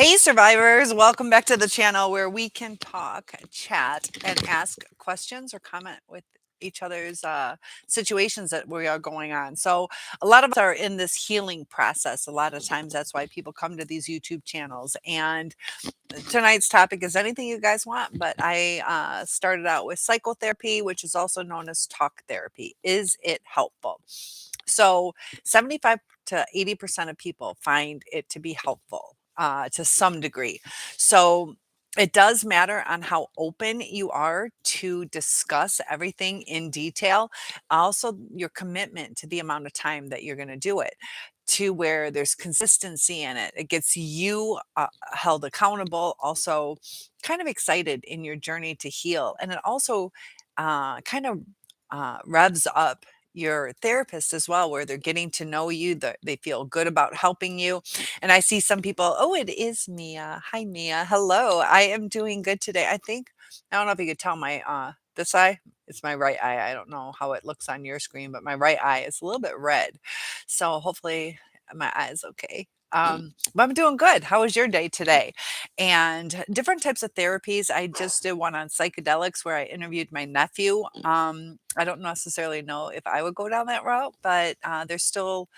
Hey, survivors, welcome back to the channel where we can talk, chat, and ask questions or comment with each other's situations that we are going on. So, a lot of us are in this healing process. A lot of times, that's why people come to these YouTube channels. And tonight's topic is anything you guys want, but I started out with psychotherapy, which is also known as talk therapy. Is it helpful? So 75 to 80% of people find it to be helpful to some degree. So it does matter on how open you are to discuss everything in detail. Also, your commitment to the amount of time that you're going to do it, to where there's consistency in it. It gets you held accountable, also kind of excited in your journey to heal. And it also kind of revs up your therapist as well, where they're getting to know you, that they feel good about helping you. And I see some people, oh, it is Mia. Hi, Mia. Hello. I am doing good today. I don't know if you could tell my this eye, it's my right eye. I don't know how it looks on your screen, but my right eye is a little bit red. So hopefully my eye is okay. But I'm doing good. How was your day today? And different types of therapies. I just did one on psychedelics where I interviewed my nephew. I don't necessarily know if I would go down that route, but they're still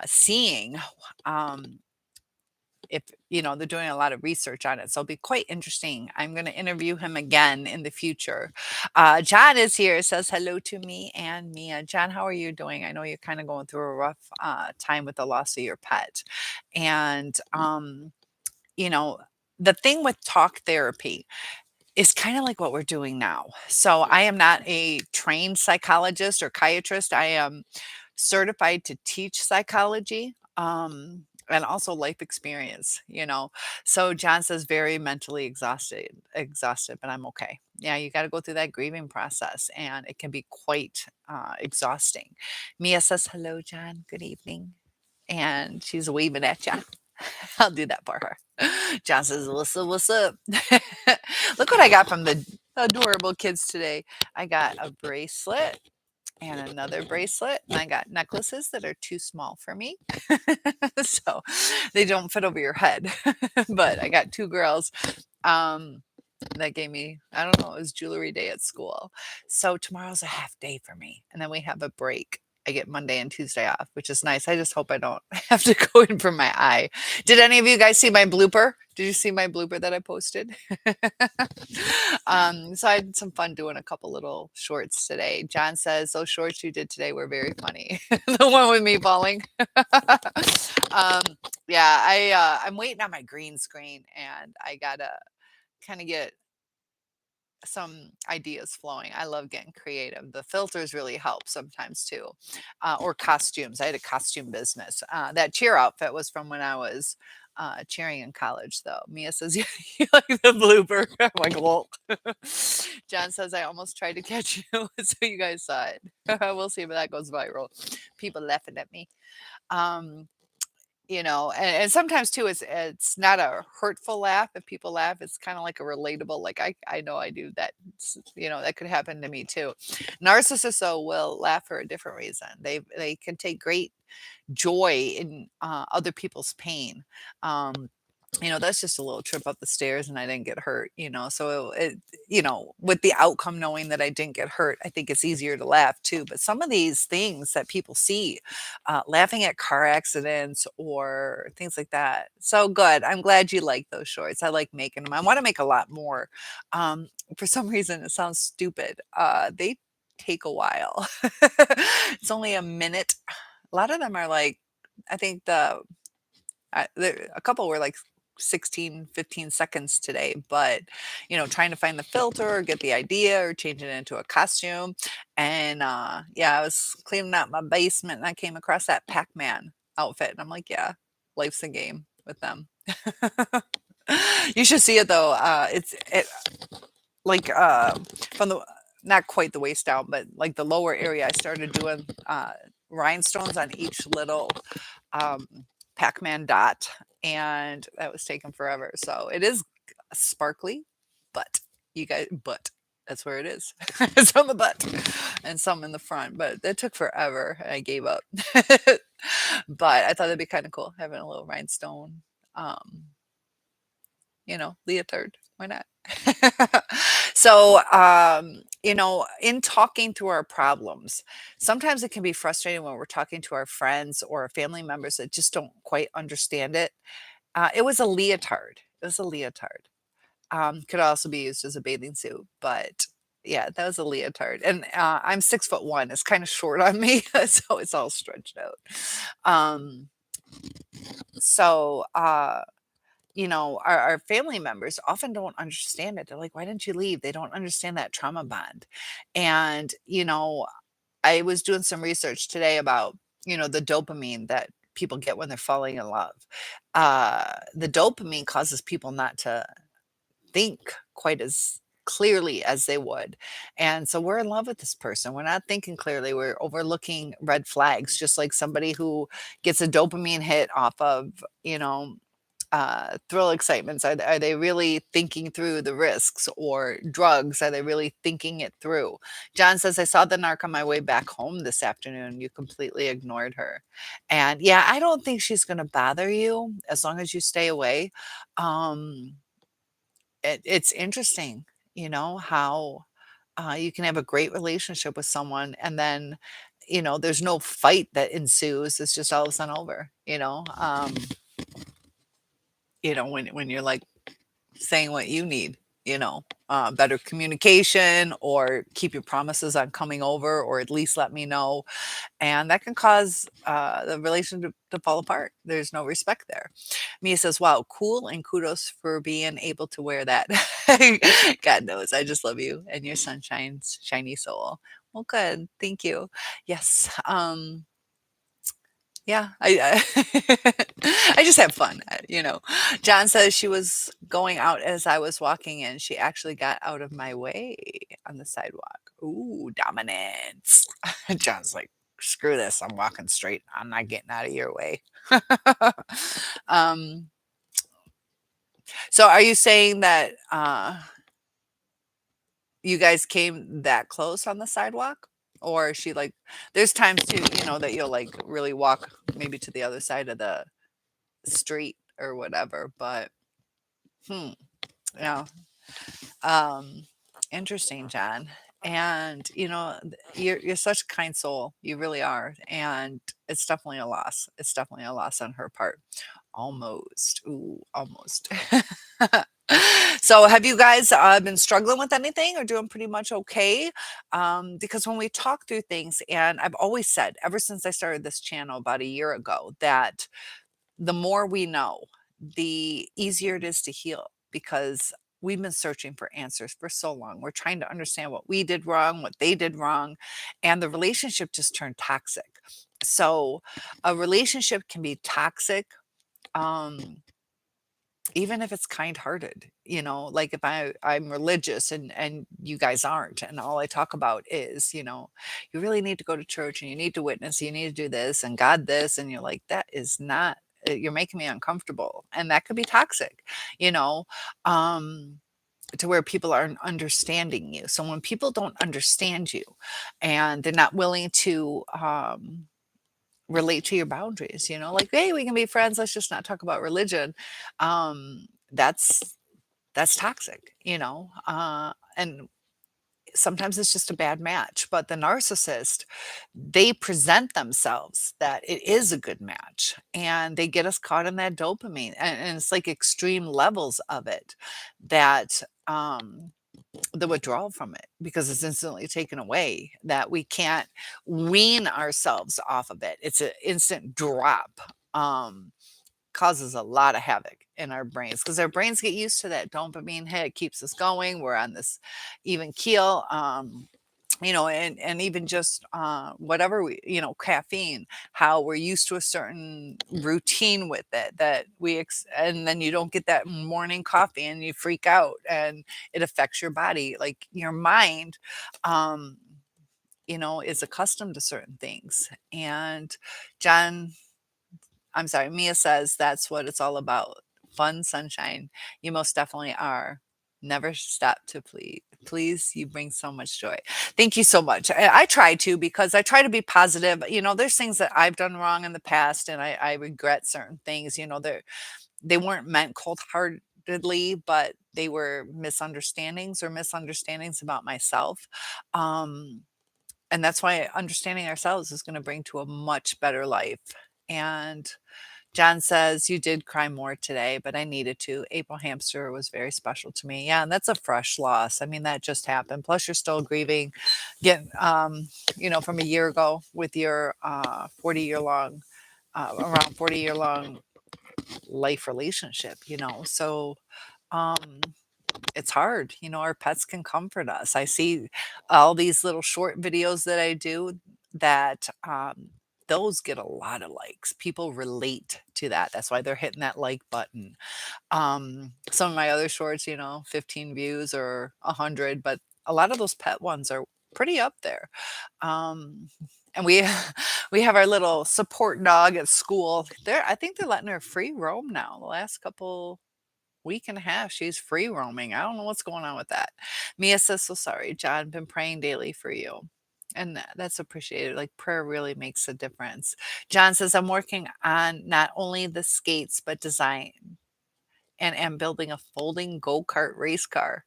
seeing um, if they're doing a lot of research on it, so it'll be quite interesting. I'm going to interview him again in the future. John is here, says hello to me and Mia. John, how are you doing? I know you're kind of going through a rough time with the loss of your pet. And you know the thing with talk therapy is kind of like what we're doing now. So I am not a trained psychologist or psychiatrist. I am certified to teach psychology, and also life experience. So John says very mentally exhausted, but I'm okay. Yeah, you got to go through that grieving process, and it can be quite exhausting. Mia says hello, John. Good evening, and she's waving at you. I'll do that for her. John says, what's up? Look what I got from the adorable kids today. I got a bracelet and another bracelet, and I got necklaces that are too small for me. So they don't fit over your head. But I got two girls. Um, that gave me, I don't know, it was jewelry day at school. So tomorrow's a half day for me. And then we have a break. I get Monday and Tuesday off, which is nice. I just hope I don't have to go in for my eye. Did any of you guys see my blooper? Did you see my blooper that I posted? So I had some fun doing a couple little shorts today. John says those shorts you did today were very funny. The one with me falling. um, yeah, I'm waiting on my green screen, and I gotta kind of get some ideas flowing. I love getting creative. The filters really help sometimes too, or costumes. I had a costume business. That cheer outfit was from when I was cheering in college, though. Mia says, "Yeah, you like the blooper." I'm like, "Well." John says, "I almost tried to catch you, so you guys saw it. We'll see if that goes viral." People laughing at me. Um, and sometimes too it's not a hurtful laugh. If people laugh, it's kind of like a relatable, like I know I do that. That could happen to me too. Narcissists though will laugh for a different reason. They can take great joy in other people's pain. That's just a little trip up the stairs and I didn't get hurt. So with the outcome knowing that I didn't get hurt, I think it's easier to laugh too. But some of these things that people see, laughing at car accidents or things like that. So good. I'm glad you like those shorts. I like making them. I want to make a lot more. For some reason, it sounds stupid. They take a while. It's only a minute. A lot of them are like, I think a couple were like 16, 15 seconds today, but trying to find the filter or get the idea or change it into a costume. And yeah, I was cleaning out my basement and I came across that Pac-Man outfit and I'm like, yeah, life's a game with them. You should see it though. It like from the not quite the waist down, but like the lower area, I started doing rhinestones on each little um, Pac-Man dot, and that was taking forever. So it is sparkly, but but that's where it is. It's on the butt and some in the front, but it took forever. I gave up. But I thought it'd be kind of cool having a little rhinestone Um, leotard. Why not? So, in talking through our problems, sometimes it can be frustrating when we're talking to our friends or family members that just don't quite understand it. It was a leotard. It was a leotard. Could also be used as a bathing suit, but yeah, that was a leotard. And I'm 6'1". It's kind of short on me, so it's all stretched out. Um, so our family members often don't understand it. They're like, why didn't you leave? They don't understand that trauma bond. And, I was doing some research today about, the dopamine that people get when they're falling in love. The dopamine causes people not to think quite as clearly as they would. And so we're in love with this person. We're not thinking clearly. We're overlooking red flags, just like somebody who gets a dopamine hit off of, thrill excitements. Are they really thinking through the risks or drugs? Are they really thinking it through? John says, I saw the narc on my way back home this afternoon. You completely ignored her. And yeah, I don't think she's going to bother you as long as you stay away. Um, it's interesting, how you can have a great relationship with someone and then, there's no fight that ensues. It's just all of a sudden over. When you're like saying what you need, better communication or keep your promises on coming over or at least let me know. And that can cause the relationship to fall apart. There's no respect there. Mia says, wow, cool and kudos for being able to wear that. God knows. I just love you and your sunshine's shiny soul. Well, good. Thank you. Yes. Yeah, I just have fun, John says she was going out as I was walking in. She actually got out of my way on the sidewalk. Ooh, dominance. John's like, screw this. I'm walking straight. I'm not getting out of your way. um, so are you saying that you guys came that close on the sidewalk? Or is she like, there's times too, that you'll like really walk maybe to the other side of the street or whatever, but hmm, yeah. Um, Interesting, John. And you're such a kind soul. You really are. And it's definitely a loss. It's definitely a loss on her part. Almost. Ooh, almost. So have you guys been struggling with anything or doing pretty much okay? Because when we talk through things, and I've always said ever since I started this channel about a year ago that the more we know, the easier it is to heal because we've been searching for answers for so long. We're trying to understand what we did wrong, what they did wrong, and the relationship just turned toxic. So, a relationship can be toxic. Um, Even if it's kind-hearted, like if I'm religious and you guys aren't, and all I talk about is, you really need to go to church and you need to witness, you need to do this and God this, and you're like, that is not, you're making me uncomfortable, and that could be toxic, you know, um, to where people aren't understanding you. So when people don't understand you and they're not willing to relate to your boundaries, like, hey, we can be friends, let's just not talk about religion. Um that's that's toxic, and sometimes it's just a bad match. But the narcissist, they present themselves that it is a good match and they get us caught in that dopamine, and it's like extreme levels of it that the withdrawal from it, because it's instantly taken away, that we can't wean ourselves off of it. It's an instant drop. Causes a lot of havoc in our brains because our brains get used to that dopamine hit. It keeps us going. We're on this even keel. And even just whatever caffeine, how we're used to a certain routine with it, that and then you don't get that morning coffee and you freak out and it affects your body, like your mind. um is accustomed to certain things. And John, I'm sorry, Mia says that's what it's all about. Fun, sunshine. You most definitely are. Never stop to please. Please, you bring so much joy. Thank you so much. I try to, because I try to be positive. There's things that I've done wrong in the past and I regret certain things. There they weren't meant cold-heartedly, but they were misunderstandings or misunderstandings about myself. Um, and that's why understanding ourselves is gonna bring to a much better life. And John says, "You did cry more today, but I needed to. April Hamster was very special to me." Yeah, and that's a fresh loss. I mean, that just happened. Plus, you're still grieving, getting, from a year ago with your 40-year long, around 40-year long life relationship. So um, it's hard. Our pets can comfort us. I see all these little short videos that I do that those get a lot of likes. People relate to that. That's why they're hitting that like button. Some of my other shorts, 15 views or 100, but a lot of those pet ones are pretty up there. Um, and we we have our little support dog at school. I think they're letting her free roam now. The last couple week and a half, she's free roaming. I don't know what's going on with that. Mia says, "So sorry, John. Been praying daily for you." And that's appreciated. Like prayer really makes a difference. John says, "I'm working on not only the skates, but design and am building a folding go-kart race car."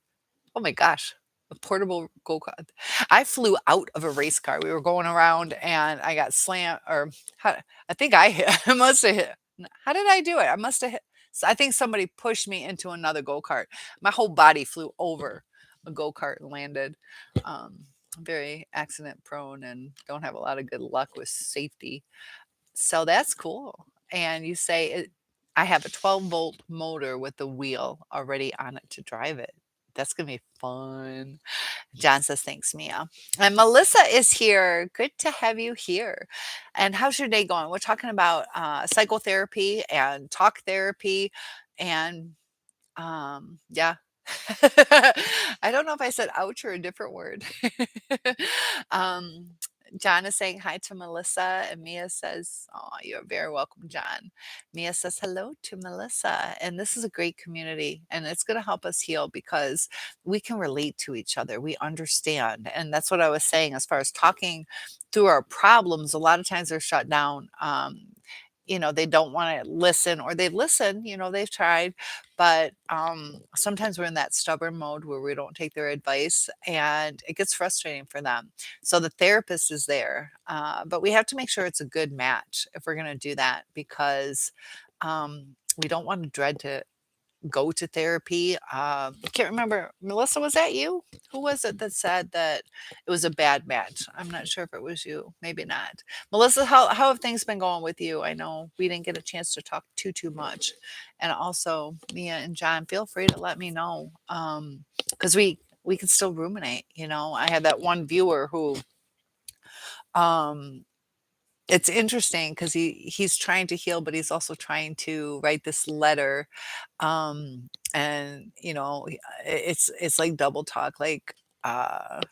Oh my gosh, a portable go-kart. I flew out of a race car. We were going around and I got slammed or how, I think I hit, I must have hit. How did I do it? I must have hit. I think somebody pushed me into another go-kart. My whole body flew over a go-kart and landed. I'm very accident prone and don't have a lot of good luck with safety. So that's cool. And you say I have a 12-volt motor with the wheel already on it to drive it. That's gonna be fun. John says, "Thanks, Mia." And Melissa is here. Good to have you here. And how's your day going? We're talking about psychotherapy and talk therapy. And yeah. I don't know if I said ouch or a different word. um, John is saying hi to Melissa, and Mia says, "Oh, you're very welcome, John." Mia says hello to Melissa, and this is a great community, and it's going to help us heal because we can relate to each other. We understand, and that's what I was saying as far as talking through our problems. A lot of times they're shut down. They don't want to listen, or they listen. They've tried, but sometimes we're in that stubborn mode where we don't take their advice, and it gets frustrating for them. So the therapist is there, but we have to make sure it's a good match if we're going to do that, because we don't want to dread to go to therapy. I can't remember. Melissa, was that you? Who was it that said that it was a bad match? I'm not sure if it was you. Maybe not. Melissa, how have things been going with you? I know we didn't get a chance to talk too much. And also, Mia and John, feel free to let me know. Because we can still ruminate. I had that one viewer who um it's interesting because he's trying to heal, but he's also trying to write this letter. And it's like double talk, like I'm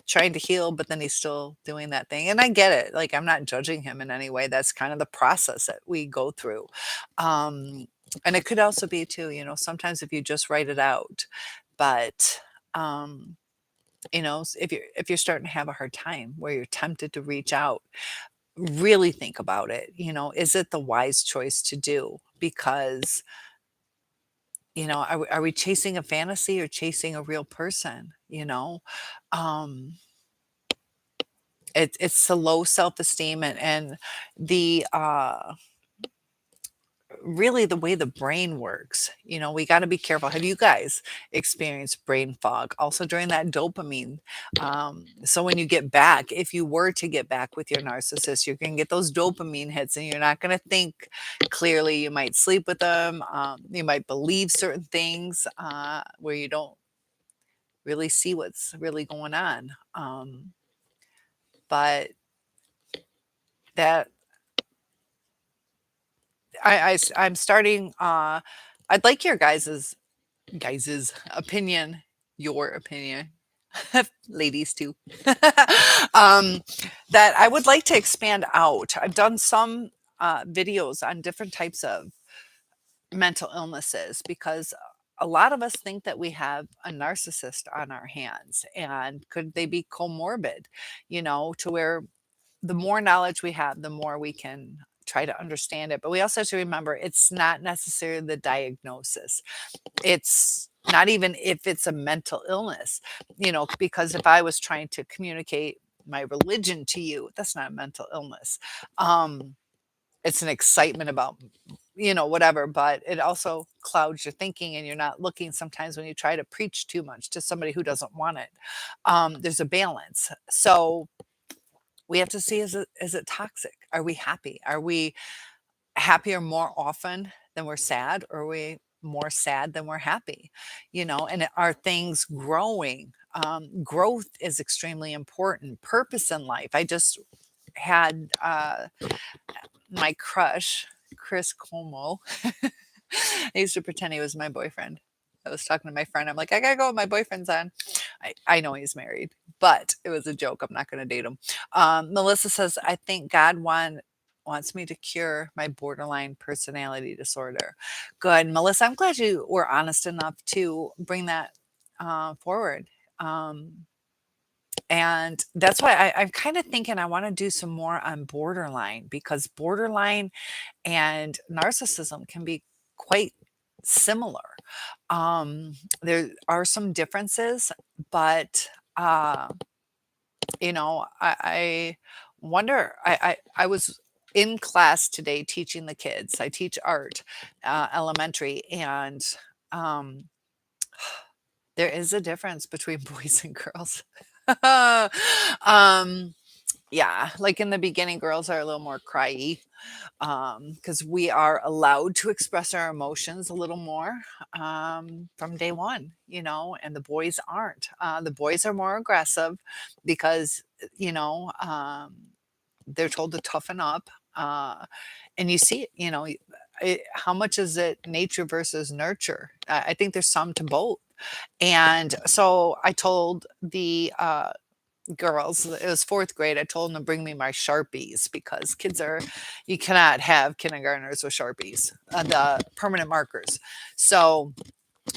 trying to heal, but then he's still doing that thing. And I get it. Like, I'm not judging him in any way. That's kind of the process that we go through. Um and it could also be too, sometimes if you just write it out. But um if you're starting to have a hard time where you're tempted to reach out, really think about it. Is it the wise choice to do? Because are we chasing a fantasy or chasing a real person? um it's the low self-esteem, and the really the way the brain works. We got to be careful. Have you guys experienced brain fog also during that dopamine? So when you get back, if you were to get back with your narcissist, you're going to get those dopamine hits, and you're not going to think clearly. You might sleep with them. You might believe certain things where you don't really see what's really going on. But that I'm starting. I'd like your guys's opinion, your opinion, ladies too. um, that I would like to expand out. I've done some videos on different types of mental illnesses, because a lot of us think that we have a narcissist on our hands, and could they be comorbid, to where the more knowledge we have, the more we can try to understand it. But we also have to remember it's not necessarily the diagnosis. It's not even if it's a mental illness, because if I was trying to communicate my religion to you, that's not a mental illness. Um, it's an excitement about, whatever, but it also clouds your thinking and you're not looking sometimes when you try to preach too much to somebody who doesn't want it. There's a balance. So we have to see, is it toxic? Are we happy? Are we happier more often than we're sad, or are we more sad than we're happy? And are things growing? Growth is extremely important. Purpose in life. I just had my crush, Chris Como. I used to pretend he was my boyfriend. I was talking to my friend. I'm like, I gotta go. My boyfriend's on. I know he's married, but it was a joke. I'm not going to date him. Melissa says, I think God wants me to cure my borderline personality disorder. Good. Melissa, I'm glad you were honest enough to bring that forward. And that's why I'm kind of thinking I want to do some more on borderline, because borderline and narcissism can be quite similar. There are some differences, but I wonder. I was in class today teaching the kids. I teach art, elementary, and um, there is a difference between boys and girls. um, yeah, like in the beginning, girls are a little more cryy, because we are allowed to express our emotions a little more from day one, and the boys aren't. The boys are more aggressive because, they're told to toughen up. And you see it, how much is it nature versus nurture? I think there's some to both. And so I told the girls, it was fourth grade, I told them to bring me my Sharpies, because you cannot have kindergartners with Sharpies, the permanent markers. So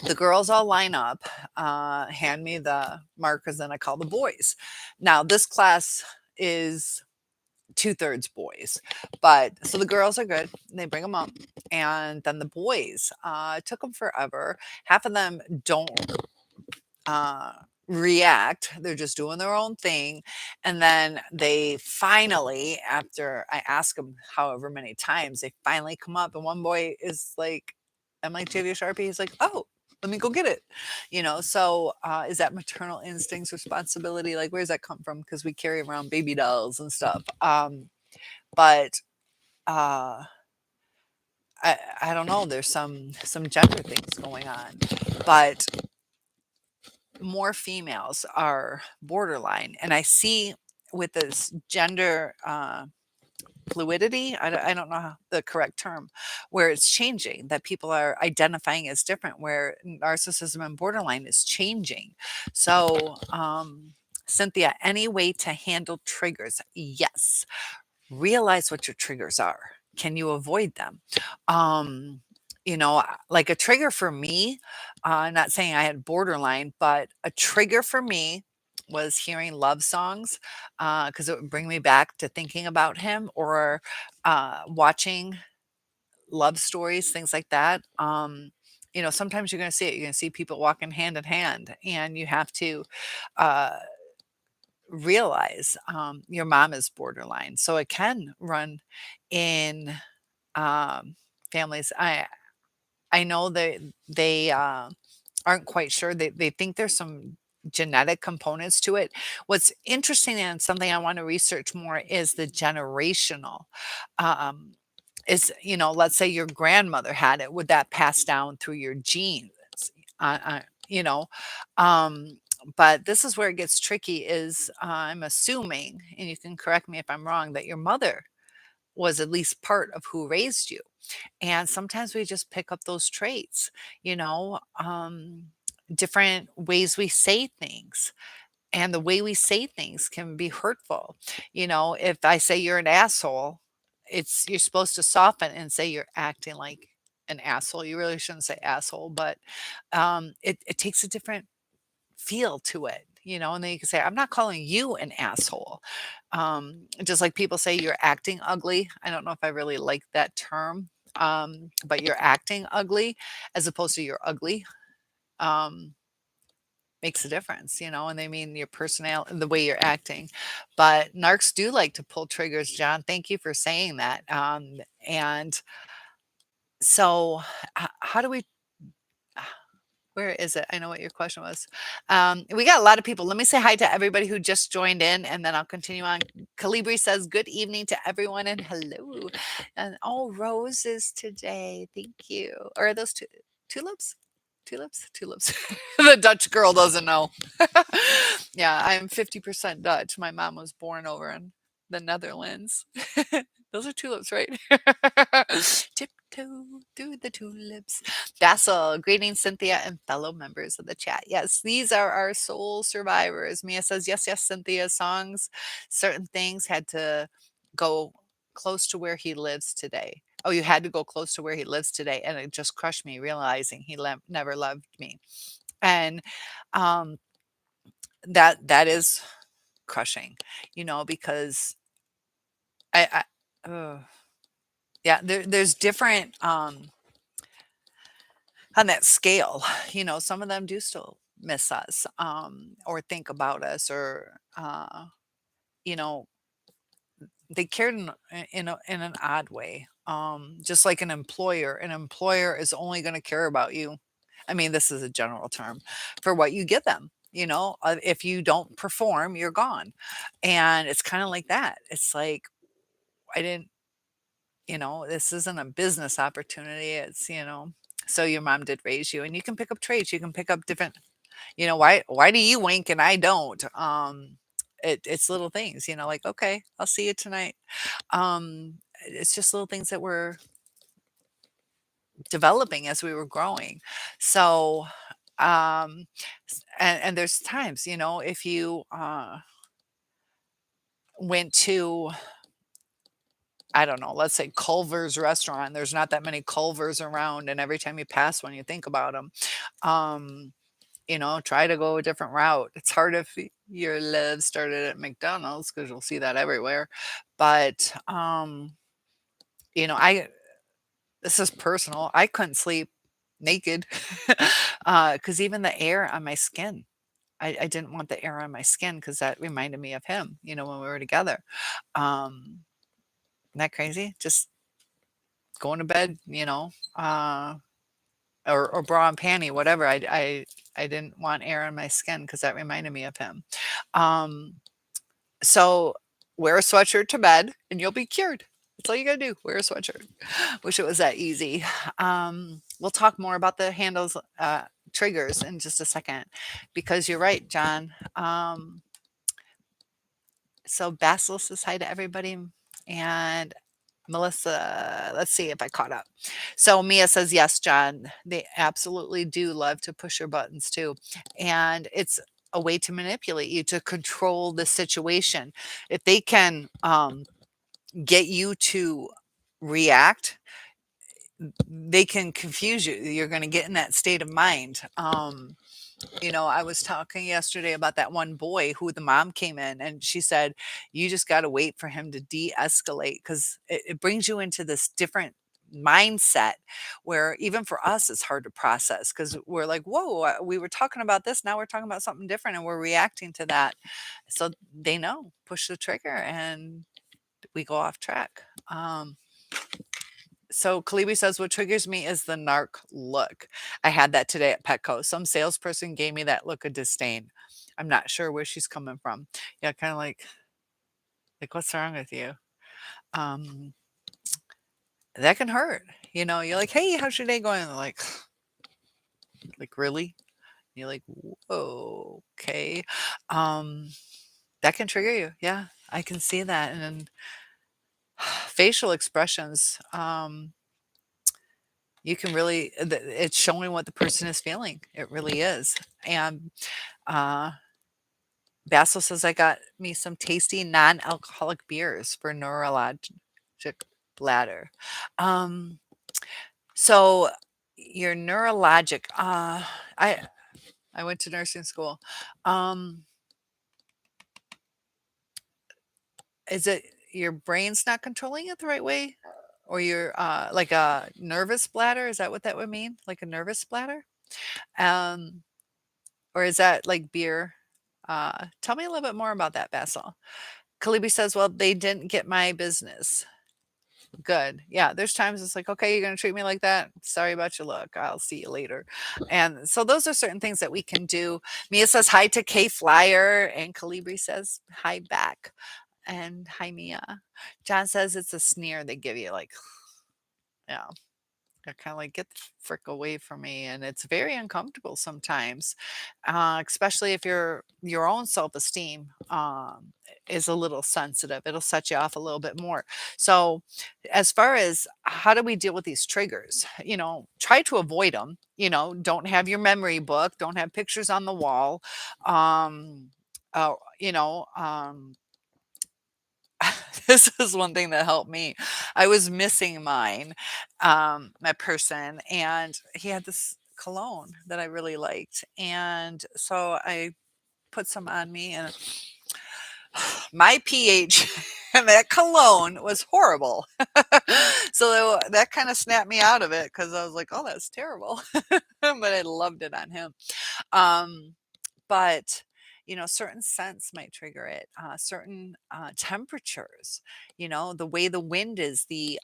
the girls all line up, hand me the markers, and I call the boys. Now, this class is two-thirds boys, but so the girls are good. They bring them up. And then the boys, it took them forever. Half of them don't uh, react. They're just doing their own thing. And then they finally, after I ask them however many times, they finally come up. And one boy is like, I'm like, do you have your Sharpie? He's like, oh, let me go get it. So is that maternal instincts, responsibility? Like, where does that come from? Because we carry around baby dolls and stuff. But uh, I don't know. There's some gender things going on, but more females are borderline, and I see with this gender fluidity, I don't know the correct term, where it's changing, that people are identifying as different, where narcissism and borderline is changing. So Cynthia, any way to handle triggers? Yes. Realize what your triggers are. Can you avoid them? Um, like a trigger for me, not saying I had borderline, but a trigger for me was hearing love songs, because it would bring me back to thinking about him, or watching love stories, things like that. Sometimes you're going to see it. You're going to see people walking hand in hand, and you have to uh, realize your mom is borderline. So it can run in um, families. I know they aren't quite sure. They think there's some genetic components to it. What's interesting, and something I want to research more, is the generational. Um, let's say your grandmother had it. Would that pass down through your genes? Uh, uh, you know, um, but this is where it gets tricky. Is I'm assuming, and you can correct me if I'm wrong, that your mother was at least part of who raised you. And sometimes we just pick up those traits, you know, um, different ways we say things. And the way we say things can be hurtful. If I say you're an asshole, you're supposed to soften and say you're acting like an asshole. You really shouldn't say asshole, but it takes a different feel to it. and then you can say, I'm not calling you an asshole. Just like people say you're acting ugly. I don't know if I really like that term. But you're acting ugly as opposed to you're ugly. Um, makes a difference, and they mean your personality, the way you're acting. But narcs do like to pull triggers, John. Thank you for saying that. And so, how do we? Where is it? I know what your question was. We got a lot of people. Let me say hi to everybody who just joined in, and then I'll continue on. Calibri says, "Good evening to everyone," and hello. And all roses today. Thank you. Or are those tulips? Tulips? Tulips. The Dutch girl doesn't know. Yeah, I'm 50% Dutch. My mom was born over in the Netherlands. Those are tulips, right? Tiptoe through the tulips. Dassel, greetings, Cynthia, and fellow members of the chat. Yes, these are our soul survivors. Mia says, yes, yes, Cynthia, songs, certain things had to go close to where he lives today. Oh, you had to go close to where he lives today. And it just crushed me realizing he never loved me. And um, that is crushing, because ugh. Yeah, there's different on that scale. Some of them do still miss us, or think about us, or you know, they cared in an odd way. Just like an employer is only going to care about you. I mean, this is a general term for what you give them. If you don't perform, you're gone, and it's kind of like that. It's like I didn't. This isn't a business opportunity. So your mom did raise you, and you can pick up traits. You can pick up different, why do you wink and I don't? It's little things, like, okay, I'll see you tonight. It's just little things that we're developing as we were growing. So, and there's times, if you went to, I don't know, let's say Culver's restaurant. There's not that many Culver's around, and every time you pass one, you think about them. Try to go a different route. It's hard if your live started at McDonald's because you'll see that everywhere. But I this is personal. I couldn't sleep naked because even the air on my skin. I didn't want the air on my skin because that reminded me of him, when we were together. Isn't that crazy? Just going to bed, or bra and panty, whatever. I didn't want air on my skin because that reminded me of him. Um, so wear a sweatshirt to bed and you'll be cured. That's all you gotta do. Wear a sweatshirt. Wish it was that easy. We'll talk more about the handles, triggers in just a second, because you're right, John. So Basil says hi to everybody, and Melissa, let's see if I caught up. So Mia says, yes, John, they absolutely do love to push your buttons too. And it's a way to manipulate you, to control the situation. If they can get you to react, they can confuse you. You're going to get in that state of mind. I was talking yesterday about that one boy who the mom came in and she said, you just got to wait for him to de escalate, because it brings you into this different mindset where even for us, it's hard to process because we're like, whoa, we were talking about this. Now we're talking about something different and we're reacting to that. So they know, push the trigger and we go off track. So Kalibi says, what triggers me is the narc look. I had that today at Petco. Some salesperson gave me that look of disdain. I'm not sure where she's coming from. Yeah, kind of like, what's wrong with you? That can hurt. You're like, hey, how's your day going? They're like, really? You're like, whoa, okay. That can trigger you. Yeah, I can see that. And then facial expressions, you can really, it's showing what the person is feeling. It really is. And Basil says, I got me some tasty non-alcoholic beers for neurologic bladder. So your neurologic, I went to nursing school. Is it your brain's not controlling it the right way? Or you're, like a nervous bladder? Is that what that would mean? Like a nervous bladder? Um, or is that like beer? Tell me a little bit more about that, Basil. Kalibi says, "Well, they didn't get my business." Good. Yeah, there's times it's like, "Okay, you're gonna treat me like that? Sorry about your luck. I'll see you later." And so those are certain things that we can do. Mia says, "Hi to K Flyer," and Calibri says, "Hi back." And hi, Mia. John says it's a sneer they give you, like, yeah. They're kinda like, "Get the frick away from me," and it's very uncomfortable sometimes, especially if your own self-esteem, is a little sensitive. It'll set you off a little bit more. So, as far as how do we deal with these triggers, try to avoid them. Don't have your memory book, don't have pictures on the wall, um, uh, you know, um this is one thing that helped me. I was missing my person, and he had this cologne that I really liked. And so I put some on me, and my pH and that cologne was horrible. So that kind of snapped me out of it because I was like, oh, that's terrible. But I loved it on him. Um, but certain scents might trigger it, certain temperatures, the way the wind is, the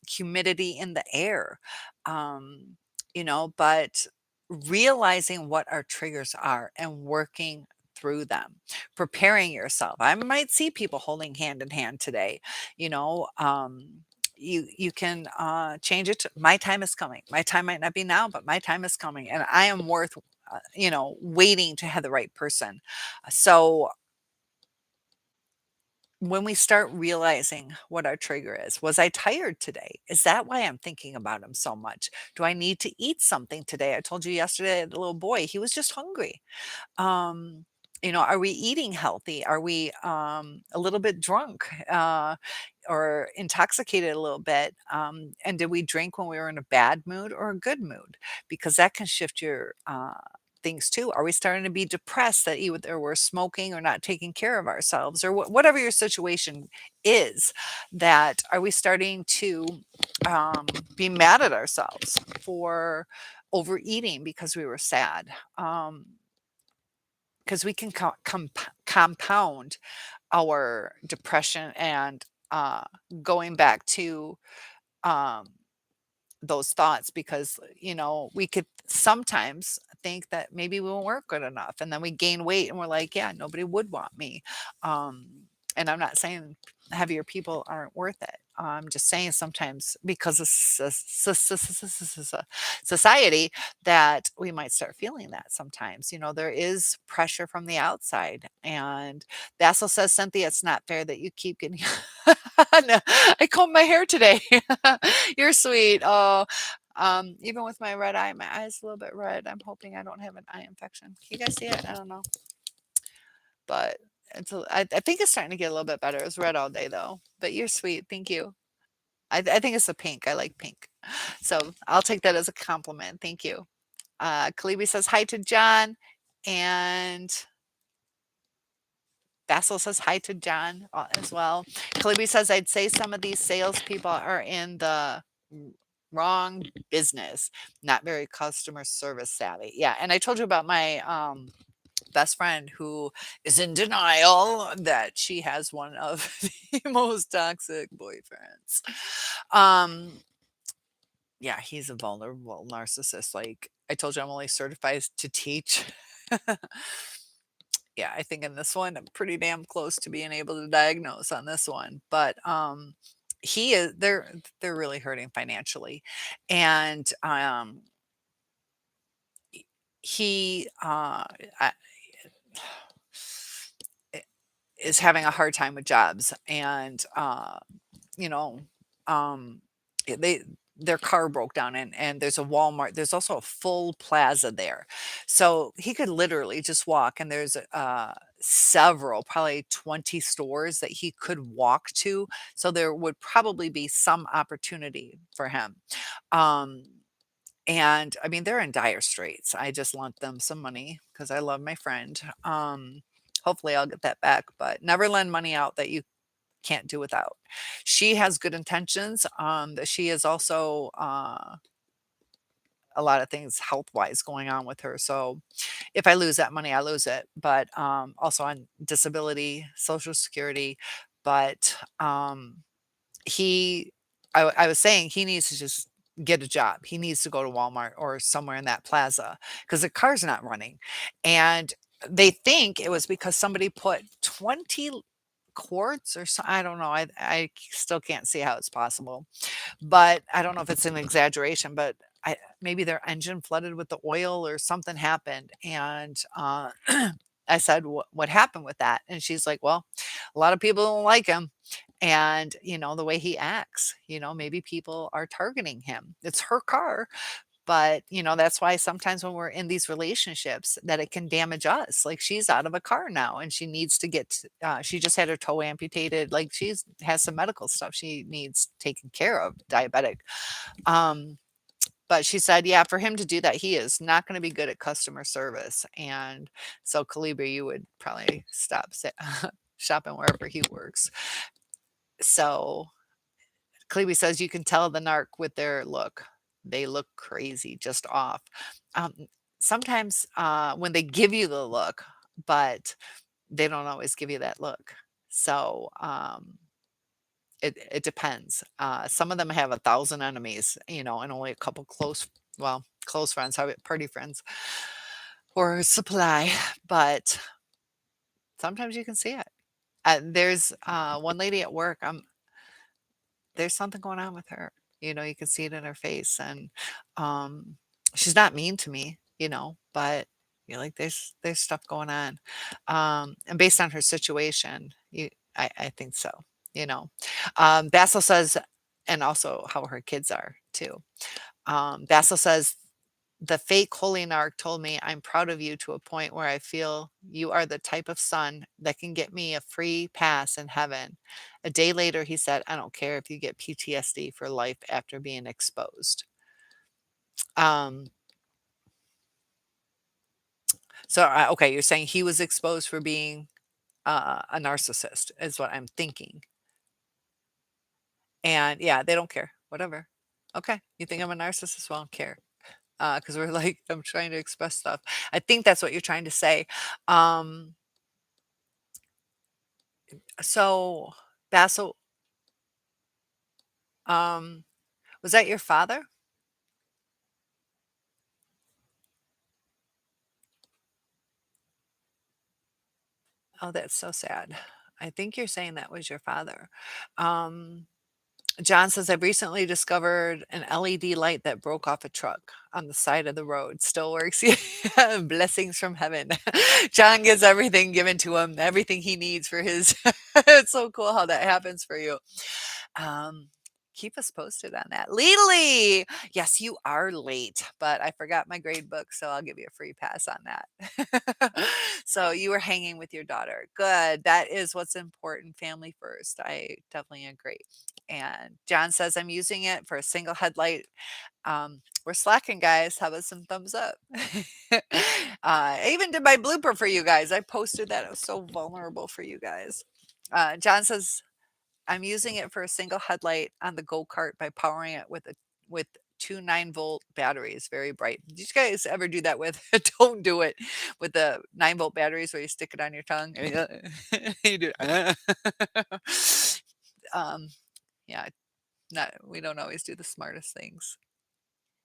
humidity in the air, um, but realizing what our triggers are and working through them, preparing yourself. I might see people holding hand in hand today, you know um, you can change it to, my time is coming. My time might not be now, but my time is coming, and I am worth waiting to have the right person. So when we start realizing what our trigger is, was I tired today? Is that why I'm thinking about him so much? Do I need to eat something today? I told you yesterday, the little boy, he was just hungry. um are we eating healthy? Are we a little bit drunk, or intoxicated a little bit? And did we drink when we were in a bad mood or a good mood? Because that can shift your things too. Are we starting to be depressed that either we're smoking or not taking care of ourselves, or whatever your situation is? That are we starting to um, be mad at ourselves for overeating because we were sad? Because we can compound our depression and going back to um, those thoughts, because we could sometimes think that maybe we weren't good enough, and then we gain weight and we're like, yeah, nobody would want me. um, and I'm not saying heavier people aren't worth it. I'm just saying sometimes because of society, that we might start feeling that sometimes. There is pressure from the outside. And Basil says, Cynthia, it's not fair that you keep getting No, I combed my hair today. You're sweet. Oh, even with my red eye, my eye's a little bit red. I'm hoping I don't have an eye infection. Can you guys see it? I don't know. But I think it's starting to get a little bit better. It was red all day though. But you're sweet. Thank you. I think it's the pink. I like pink. So I'll take that as a compliment. Thank you. Kalibi says hi to John. And Basil says hi to John as well. Kalibi says, I'd say some of these salespeople are in the wrong business, not very customer service savvy. Yeah. And I told you about my best friend who is in denial that she has one of the most toxic boyfriends. Um, yeah, he's a vulnerable narcissist. Like I told you, I'm only certified to teach. Yeah, I think in this one, I'm pretty damn close to being able to diagnose on this one. But he is they're really hurting financially. And he I, is having a hard time with jobs. And you know um they their car broke down, and there's a Walmart, there's also a full plaza there, so he could literally just walk, and there's several, probably 20 stores that he could walk to, so there would probably be some opportunity for him. um and I mean, they're in dire straits. I just lent them some money because I love my friend. Hopefully I'll get that back, but never lend money out that you can't do without. She has good intentions. That she is also a lot of things health wise going on with her. So if I lose that money, I lose it. But also on disability, Social Security. But he, I was saying he needs to just get a job. He needs to go to Walmart or somewhere in that plaza because the car's not running. And they think it was because somebody put 20 quarts or so. I don't know. I still can't see how it's possible, but I don't know if it's an exaggeration, but maybe their engine flooded with the oil or something happened. And I said, What happened with that?" And she's like, "Well, a lot of people don't like him. And, the way he acts, maybe people are targeting him. It's her car, but, that's why sometimes when we're in these relationships that it can damage us. Like she's out of a car now and she needs to she just had her toe amputated. Like has some medical stuff she needs taken care of, diabetic. Um, but she said, yeah, for him to do that, he is not going to be good at customer service. And so Calibri, you would probably stop shopping wherever he works. So Cleve says you can tell the narc with their look. They look crazy, just off. Um, Sometimes when they give you the look, but they don't always give you that look. So it depends. Some of them have 1,000 enemies, and only a couple close friends, party friends, or supply. But sometimes you can see it. There's one lady at work. There's something going on with her. You can see it in her face, and um, she's not mean to me, but you're like, there's stuff going on, and based on her situation, I think so. Basil says, and also how her kids are too. Basil says the fake holy narc told me, "I'm proud of you to a point where I feel you are the type of son that can get me a free pass in heaven." A day later, he said, "I don't care if you get PTSD for life after being exposed." Um, okay, you're saying he was exposed for being a narcissist, is what I'm thinking. And yeah, they don't care. Whatever. Okay, you think I'm a narcissist? Well, I don't care. Because we're like, I'm trying to express stuff. I think that's what you're trying to say. Um, so, Basil, um, was that your father? Oh, that's so sad. I think you're saying that was your father. Um, John says, I've recently discovered an LED light that broke off a truck on the side of the road. Still works. Yeah, blessings from heaven. John gets everything given to him, everything he needs for his. It's so cool how that happens for you. Um, Keep us posted on that. Lily, yes, you are late, but I forgot my grade book, so I'll give you a free pass on that. So you were hanging with your daughter. Good. That is what's important. Family first. I definitely agree. And John says, I'm using it for a single headlight. We're slacking, guys. How about some thumbs up? I even did my blooper for you guys. I posted that. It was so vulnerable for you guys. John says, I'm using it for a single headlight on the go-kart by powering it with two 9-volt batteries, very bright. Did you guys ever do that with don't do it with the 9-volt batteries where you stick it on your tongue? You do. um, yeah, not we don't always do the smartest things.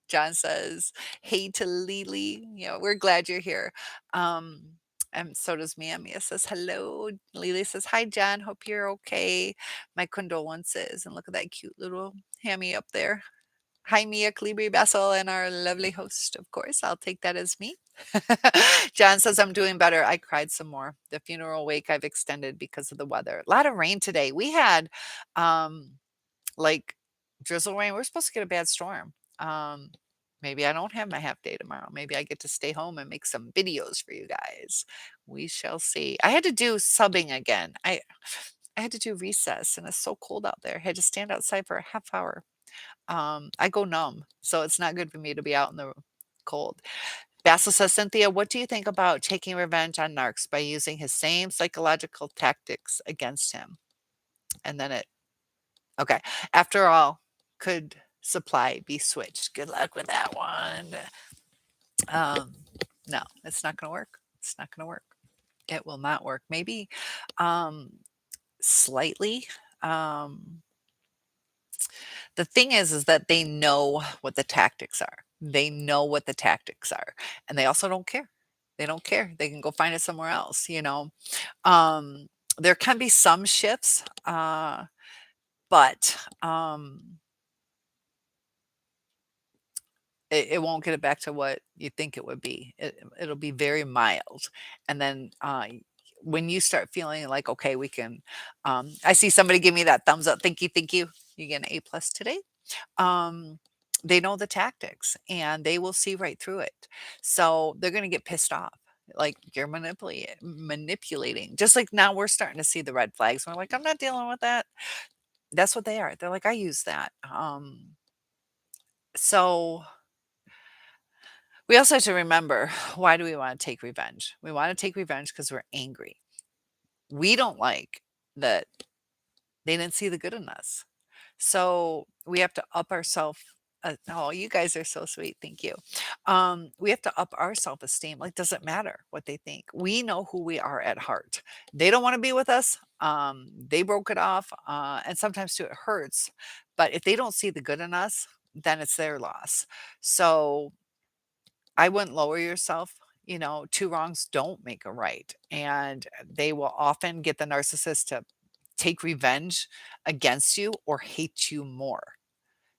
John says, "Hey to Lily, we're glad you're here." Um, and so does Mia. Mia says, "Hello." Lily says, "Hi, John. Hope you're okay. My condolences." And look at that cute little hammy up there. Hi, Mia, Cleary, Basil, and our lovely host. Of course, I'll take that as me. John says, I'm doing better. I cried some more. The funeral wake I've extended because of the weather. A lot of rain today. We had um, like drizzle rain. We're supposed to get a bad storm. Um, Maybe I don't have my half day tomorrow. Maybe I get to stay home and make some videos for you guys. We shall see. I had to do subbing again. I had to do recess and it's so cold out there. I had to stand outside for a half hour. I go numb, so it's not good for me to be out in the cold. Basil says, Cynthia, what do you think about taking revenge on Narcs by using his same psychological tactics against him? And then okay. After all, could supply be switched? Good luck with that one. Um, no, it's not going to work. It's not going to work. It will not work. Maybe um, slightly. Um, the thing is that they know what the tactics are. They know what the tactics are, and they also don't care. They don't care. They can go find it somewhere else. Um, there can be some shifts, but it won't get it back to what you think it would be. It'll be very mild. And then when you start feeling like, okay, we can, I see somebody give me that thumbs up. Thank you. Thank you. You get an A+ today. Um, they know the tactics and they will see right through it. So they're going to get pissed off. Like you're manipulating. Just like now we're starting to see the red flags. We're like, I'm not dealing with that. That's what they are. They're like, I use that. So we also have to remember, why do we want to take revenge? We want to take revenge because we're angry. We don't like that they didn't see the good in us. So we have to up ourselves. Oh, you guys are so sweet. Thank you. We have to up our self esteem. Like, doesn't matter what they think. We know who we are at heart. They don't want to be with us. They broke it off. And sometimes too, it hurts. But if they don't see the good in us, then it's their loss. So I wouldn't lower yourself. Two wrongs don't make a right. And they will often get the narcissist to take revenge against you or hate you more.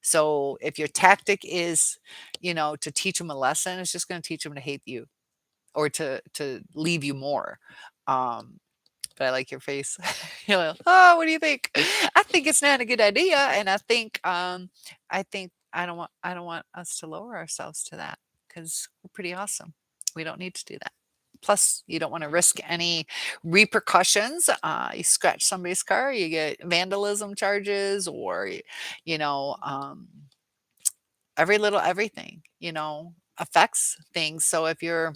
So if your tactic is, to teach them a lesson, it's just going to teach them to hate you or to leave you more. Um, but I like your face. You're like, oh, what do you think? I think it's not a good idea, and I think I don't want us to lower ourselves to that because we're pretty awesome. We don't need to do that. Plus, you don't want to risk any repercussions. You scratch somebody's car, you get vandalism charges, or you know, um, every little everything. Affects things. So if you're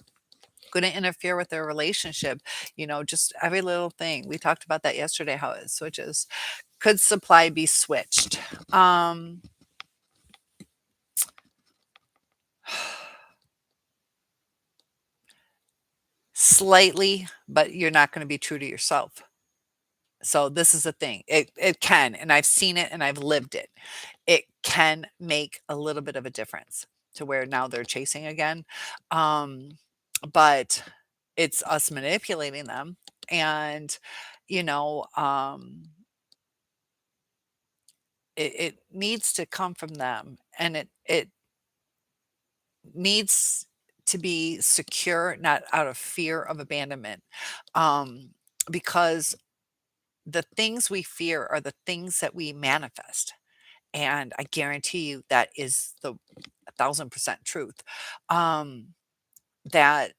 going to interfere with their relationship, just every little thing. We talked about that yesterday, how it switches. Could supply be switched? Slightly, but you're not going to be true to yourself. So this is the thing. It can, and I've seen it and I've lived it. It can make a little bit of a difference to where now they're chasing again. Um, but it's us manipulating them, and you know, um, it needs to come from them, and it needs to be secure, not out of fear of abandonment. Um, because the things we fear are the things that we manifest. And I guarantee you that is the 1,000% truth. Um, that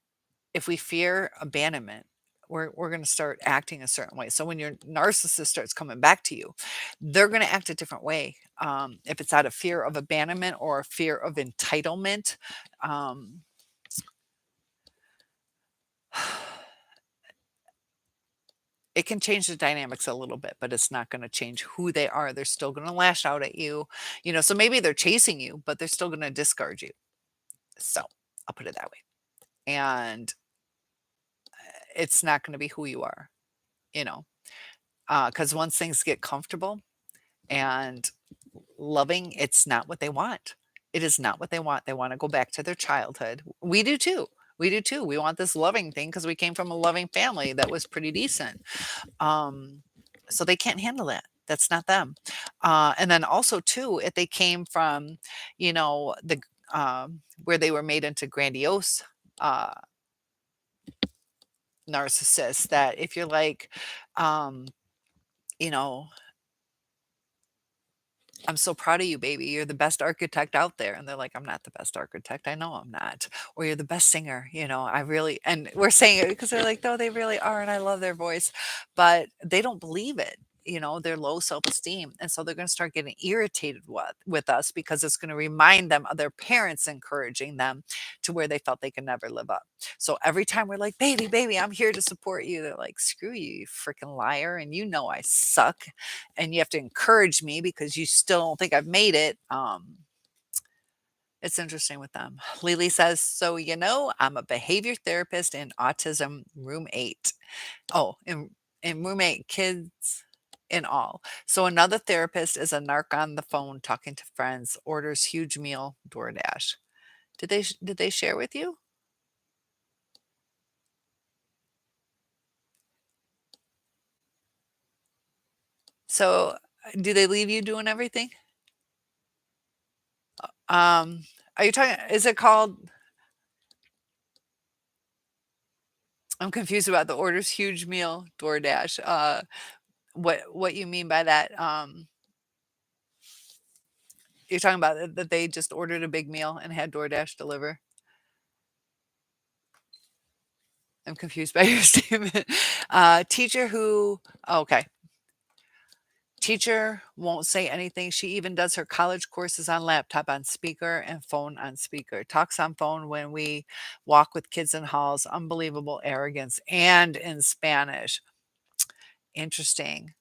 if we fear abandonment, we're going to start acting a certain way. So when your narcissist starts coming back to you, they're going to act a different way. If it's out of fear of abandonment or fear of entitlement, um, it can change the dynamics a little bit, but it's not going to change who they are. They're still going to lash out at you, so maybe they're chasing you, but they're still going to discard you. So I'll put it that way. And it's not going to be who you are, you know, because once things get comfortable and loving, it's not what they want. It is not what they want. They want to go back to their childhood. We do too. We do too. We want this loving thing because we came from a loving family that was pretty decent. Um, so they can't handle that. That's not them. And then also too, if they came from, the where they were made into grandiose uh, narcissists, that if you're like, um, you know, I'm so proud of you, baby. You're the best architect out there. And they're like, I'm not the best architect. I know I'm not. Or you're the best singer. I really, and we're saying it because they're like, no, they really are. And I love their voice, but they don't believe it. their low self-esteem. And so they're going to start getting irritated with us because it's going to remind them of their parents encouraging them to where they felt they could never live up. So every time we're like, baby, baby, I'm here to support you, they're like, screw you, you freaking liar. And you know I suck. And you have to encourage me because you still don't think I've made it. It's interesting with them. Lily says, so I'm a behavior therapist in autism room 8. Oh, in roommate kids in all. So another therapist is a narc on the phone talking to friends, orders huge meal, DoorDash. Did they share with you? So do they leave you doing everything? Um, are you talking? Is it called? I'm confused about the orders huge meal, DoorDash. What you mean by that? You're talking about that they just ordered a big meal and had DoorDash deliver? I'm confused by your statement. Teacher who okay. Teacher won't say anything. She even does her college courses on laptop on speaker and phone on speaker. Talks on phone when we walk with kids in halls. Unbelievable arrogance and in Spanish. Interesting.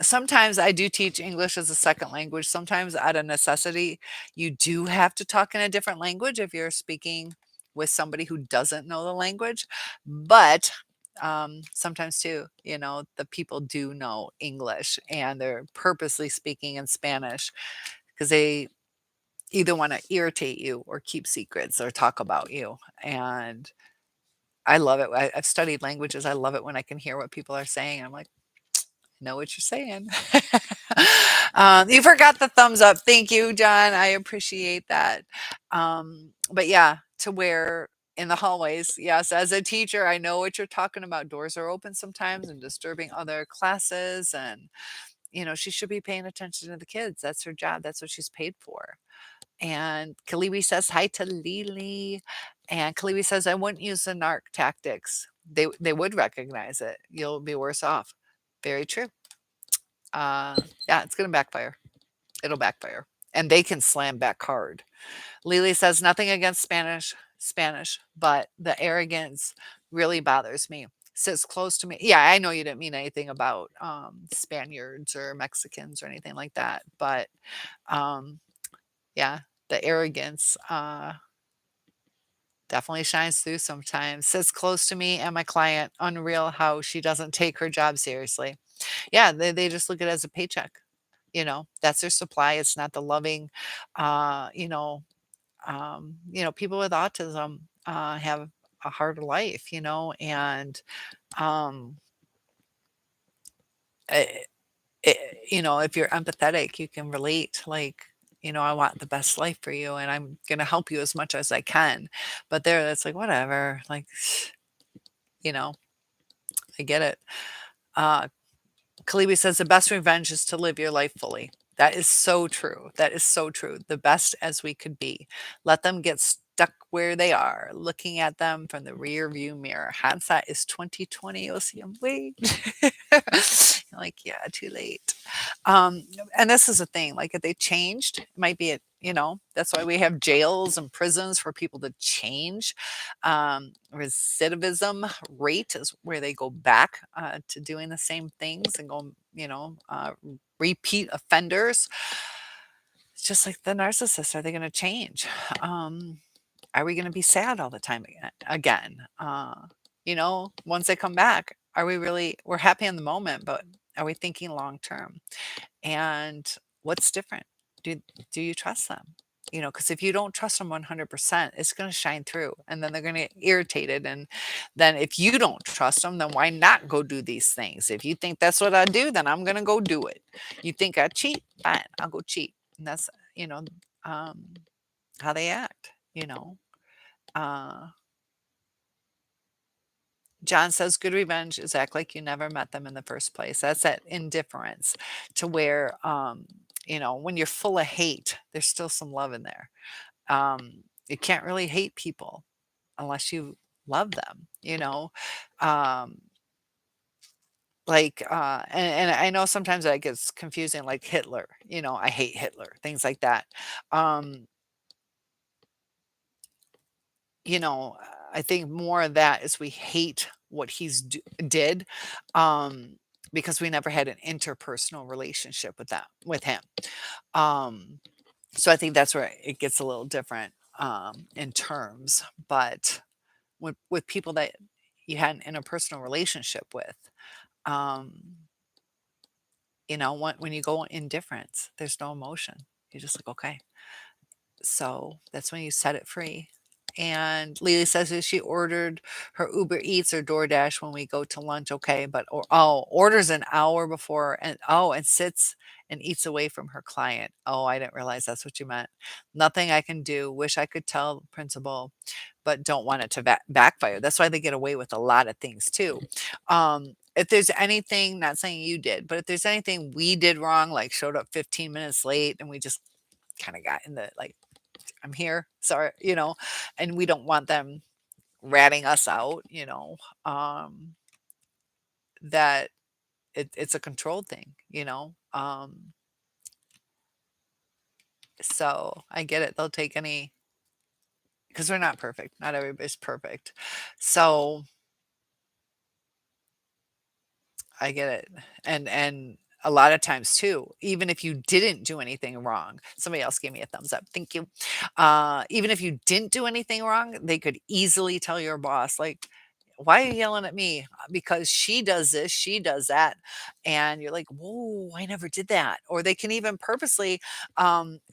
Sometimes I do teach English as a second language. Sometimes out of necessity, you do have to talk in a different language if you're speaking with somebody who doesn't know the language. But sometimes too, the people do know English and they're purposely speaking in Spanish because they either want to irritate you or keep secrets or talk about you. And I love it. I've studied languages. I love it when I can hear what people are saying. I'm like, know what you're saying. You forgot the thumbs up. Thank you, John. I appreciate that. But yeah, to where in the hallways, yes, as a teacher, I know what you're talking about. Doors are open sometimes and disturbing other classes. And, she should be paying attention to the kids. That's her job. That's what she's paid for. And Kaliwi says hi to Lily. And Kaliwi says, I wouldn't use the narc tactics. They would recognize it. You'll be worse off. Very true. Yeah, it's going to backfire. It'll backfire. And they can slam back hard. Lily says nothing against Spanish, but the arrogance really bothers me. Sits close to me. Yeah, I know you didn't mean anything about Spaniards or Mexicans or anything like that, but um, yeah, the arrogance definitely shines through sometimes. Sits close to me and my client. Unreal how she doesn't take her job seriously. Yeah, they just look at it as a paycheck. That's their supply. It's not the loving, uh, you know, people with autism have a harder life, and um, it, if you're empathetic, you can relate. Like, I want the best life for you, and I'm gonna help you as much as I can. But there, that's like whatever. Like, you know, I get it. Uh, Kalibi says the best revenge is to live your life fully. That is so true. That is so true. The best as we could be. Let them get stuck where they are, looking at them from the rear view mirror. Hindsight is 2020. You'll see them wait. Like, yeah, too late. Um, and this is a thing. Like, if they changed, it might be that's why we have jails and prisons for people to change. Recidivism rate is where they go back to doing the same things and go, repeat offenders. It's just like the narcissist. Are they going to change? Are we going to be sad all the time again? Once they come back, we're happy in the moment, but are we thinking long term? And what's different? Do you trust them? Because if you don't trust them 100%, it's going to shine through, and then they're going to get irritated. And then if you don't trust them, then why not go do these things? If you think that's what I do, then I'm going to go do it. You think I cheat? Fine, I'll go cheat. And that's um, how they act. Uh, John says good revenge is act like you never met them in the first place. That's that indifference to where, when you're full of hate, there's still some love in there. You can't really hate people unless you love them. Um, Like, and I know sometimes that gets confusing, like Hitler, I hate Hitler, things like that. Um, you know, I think more of that is we hate what did, um, because we never had an interpersonal relationship with him. Um, so I think that's where it gets a little different, in terms, but with people that you had an interpersonal relationship with, um, when you go indifference, there's no emotion. You're just like, okay. So that's when you set it free. And Lily says that she ordered her Uber Eats or DoorDash when we go to lunch. Okay, but orders an hour before, and sits and eats away from her client. Oh, I didn't realize that's what you meant. Nothing I can do. Wish I could tell principal, but don't want it to backfire. That's why they get away with a lot of things too. If there's anything, not saying you did, but if there's anything we did wrong, like showed up 15 minutes late and we just kind of got in the like, I'm here, sorry, and we don't want them ratting us out, that it's a control thing, so I get it. They'll take any, because we're not perfect. Not everybody's perfect. So I get it. And a lot of times too, even if you didn't do anything wrong, somebody else gave me a thumbs up. Thank you. Even if you didn't do anything wrong, they could easily tell your boss, like, why are you yelling at me? Because she does this, she does that. And you're like, whoa, I never did that. Or they can even purposely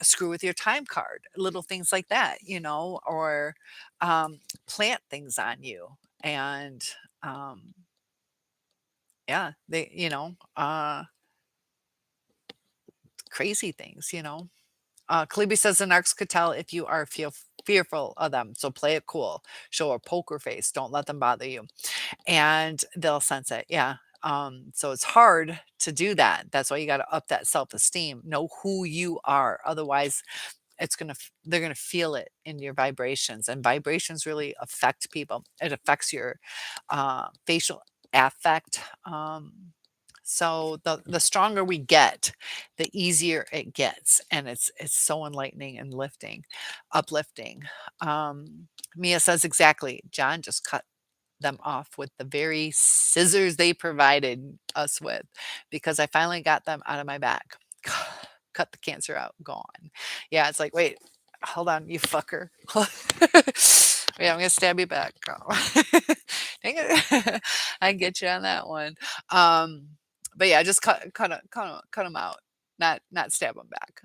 screw with your time card, little things like that, or plant things on you. And yeah, crazy things, Kalibi says the narcs could tell if you are fearful of them. So play it cool. Show a poker face. Don't let them bother you. And they'll sense it. Yeah. So it's hard to do that. That's why you got to up that self-esteem. Know who you are. Otherwise, they're gonna feel it in your vibrations, and vibrations really affect people. It affects your facial affect. So the stronger we get, the easier it gets, and it's so enlightening and uplifting. Mia says exactly. John just cut them off with the very scissors they provided us with, because I finally got them out of my back. Cut the cancer out, gone. Yeah, it's like, wait, hold on, you fucker. Yeah, I'm gonna stab you back. Oh. Dang it. I get you on that one. Um, but yeah, just cut them out, not stab them back.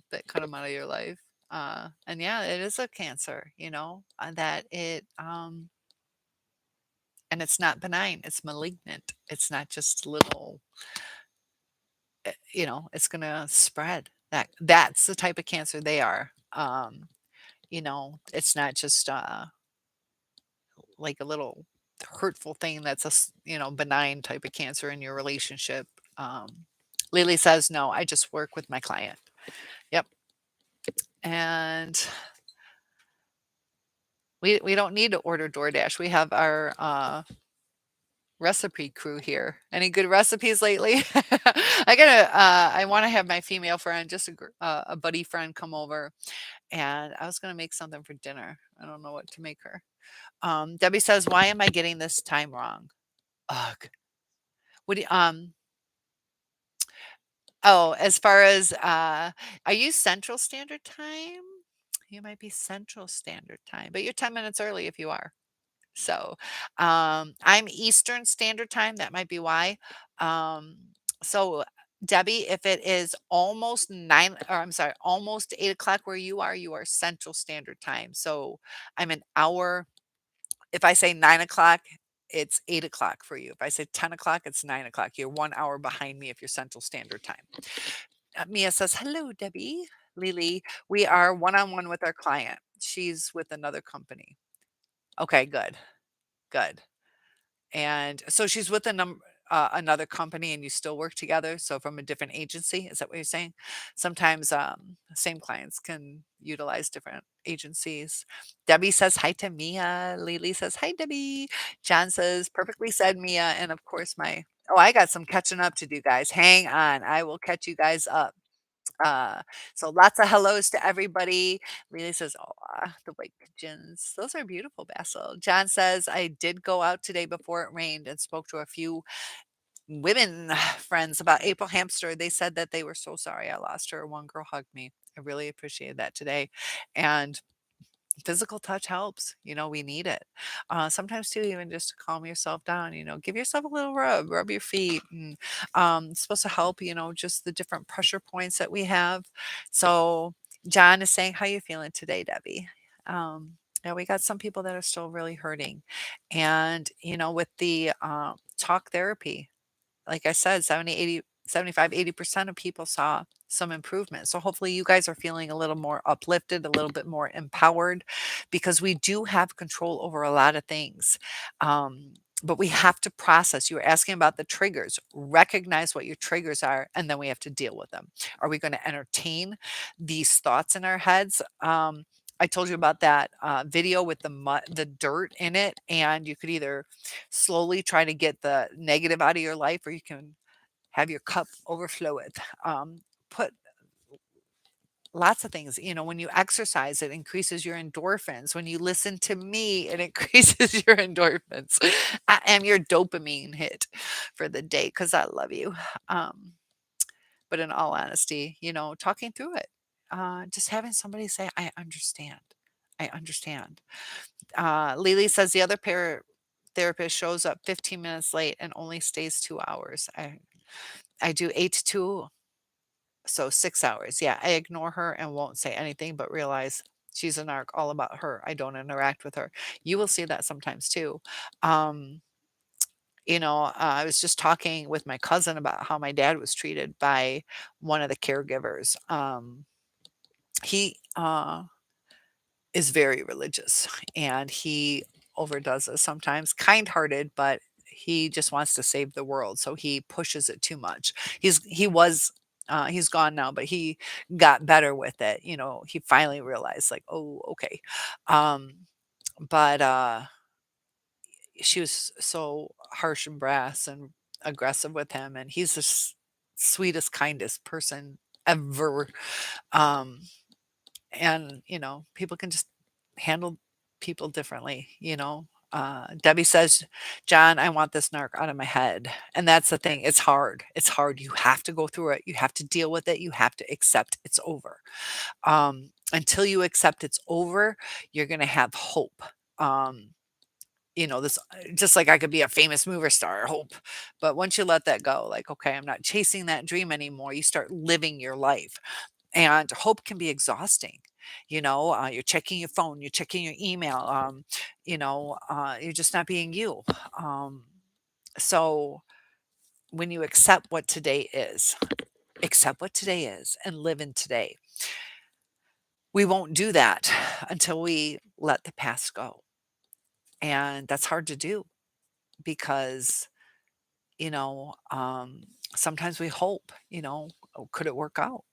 But cut them out of your life. And yeah, it is a cancer, that and it's not benign, it's malignant. It's not just little, it's gonna spread. That's the type of cancer they are. It's not just like a little hurtful thing that's benign type of cancer in your relationship. Lily says, no, I just work with my client. Yep. And we don't need to order DoorDash. We have our recipe crew here. Any good recipes lately? I want to have my female friend, just a buddy friend, come over, and I was gonna make something for dinner. I don't know what to make her. Debbie says, why am I getting this time wrong? Ugh. What do you, oh, as far as are you Central Standard Time? You might be Central Standard Time, but you're 10 minutes early if you are. So, I'm Eastern Standard Time, that might be why. Um, so Debbie, if it is almost 9, or I'm sorry, almost 8 o'clock where you are Central Standard Time. So I'm an hour. If I say 9 o'clock, it's 8 o'clock for you. If I say 10 o'clock, it's 9 o'clock. You're 1 hour behind me if you're Central Standard Time. Mia says, hello, Debbie. Lily, we are one-on-one with our client. She's with another company. Okay, good, good. And so she's with another company and you still work together. So from a different agency, is that what you're saying? Sometimes same clients can utilize different agencies. Debbie says hi to Mia. Lily says hi, Debbie. John says perfectly said, Mia. And of course, my Oh, I got some catching up to do, guys. Hang on. I will catch you guys up. Uh, so lots of hellos to everybody. Lily says, "Oh, the white pigeons. Those are beautiful, Basil." John says, "I did go out today before it rained and spoke to a few women friends about April Hamster. They said that they were so sorry I lost her. One girl hugged me. I really appreciated that today." And physical touch helps. We need it. Sometimes too, even just to calm yourself down, give yourself a little rub your feet, and it's supposed to help. Just the different pressure points that we have. So John is saying, "How you feeling today, Debbie?" Yeah, we got some people that are still really hurting, and with the talk therapy, like I said, 75, 80% of people saw some improvement. So hopefully you guys are feeling a little more uplifted, a little bit more empowered, because we do have control over a lot of things. But we have to process. You were asking about the triggers. Recognize what your triggers are, and then we have to deal with them. Are we going to entertain these thoughts in our heads? I told you about that video with the mud, the dirt in it, and you could either slowly try to get the negative out of your life, or you can have your cup overflow with. Put lots of things. When you exercise, it increases your endorphins. When you listen to me, it increases your endorphins and your dopamine hit for the day, because I love you. Um, but in all honesty, talking through it, just having somebody say, "I understand. I understand." Lily says the other therapist shows up 15 minutes late and only stays 2 hours. I do 8 to 2, so 6 hours. Yeah, I ignore her and won't say anything, but realize she's a narc, all about her. I don't interact with her. You will see that sometimes too. Um, I was just talking with my cousin about how my dad was treated by one of the caregivers. He is very religious, and he overdoes it sometimes. Kind-hearted, but he just wants to save the world, so he pushes it too much. He's gone now, but he got better with it. He finally realized, like, "Oh, okay." Um, but she was so harsh and brass and aggressive with him, and he's the sweetest, kindest person ever. Um, and people can just handle people differently. Debbie says, "John, I want this narc out of my head." And that's the thing, it's hard. You have to go through it, you have to deal with it, you have to accept it's over. Until you accept it's over, you're going to have hope. um, this, just like I could be a famous mover star, hope. But once you let that go, like, okay, I'm not chasing that dream anymore, you start living your life. And hope can be exhausting. You're checking your phone, you're checking your email, you're just not being you. Um, so when you accept what today is and live in today, we won't do that until we let the past go. And that's hard to do because, you know, um, sometimes we hope, "Oh, could it work out?"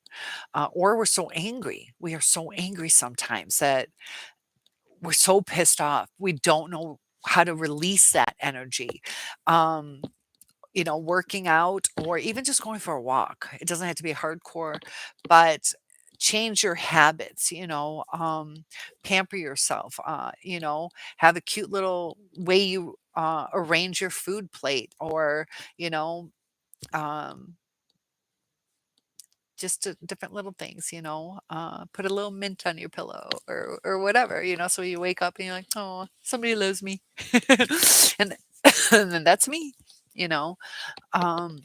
Or we're so angry. We are so angry sometimes that we're so pissed off. We don't know how to release that energy. Um, working out or even just going for a walk. It doesn't have to be hardcore, but change your habits, pamper yourself, have a cute little way you arrange your food plate, or, you know, um, just different little things, put a little mint on your pillow, or whatever, so you wake up and you're like, "Oh, somebody loves me." and, and then that's me, you know. Um,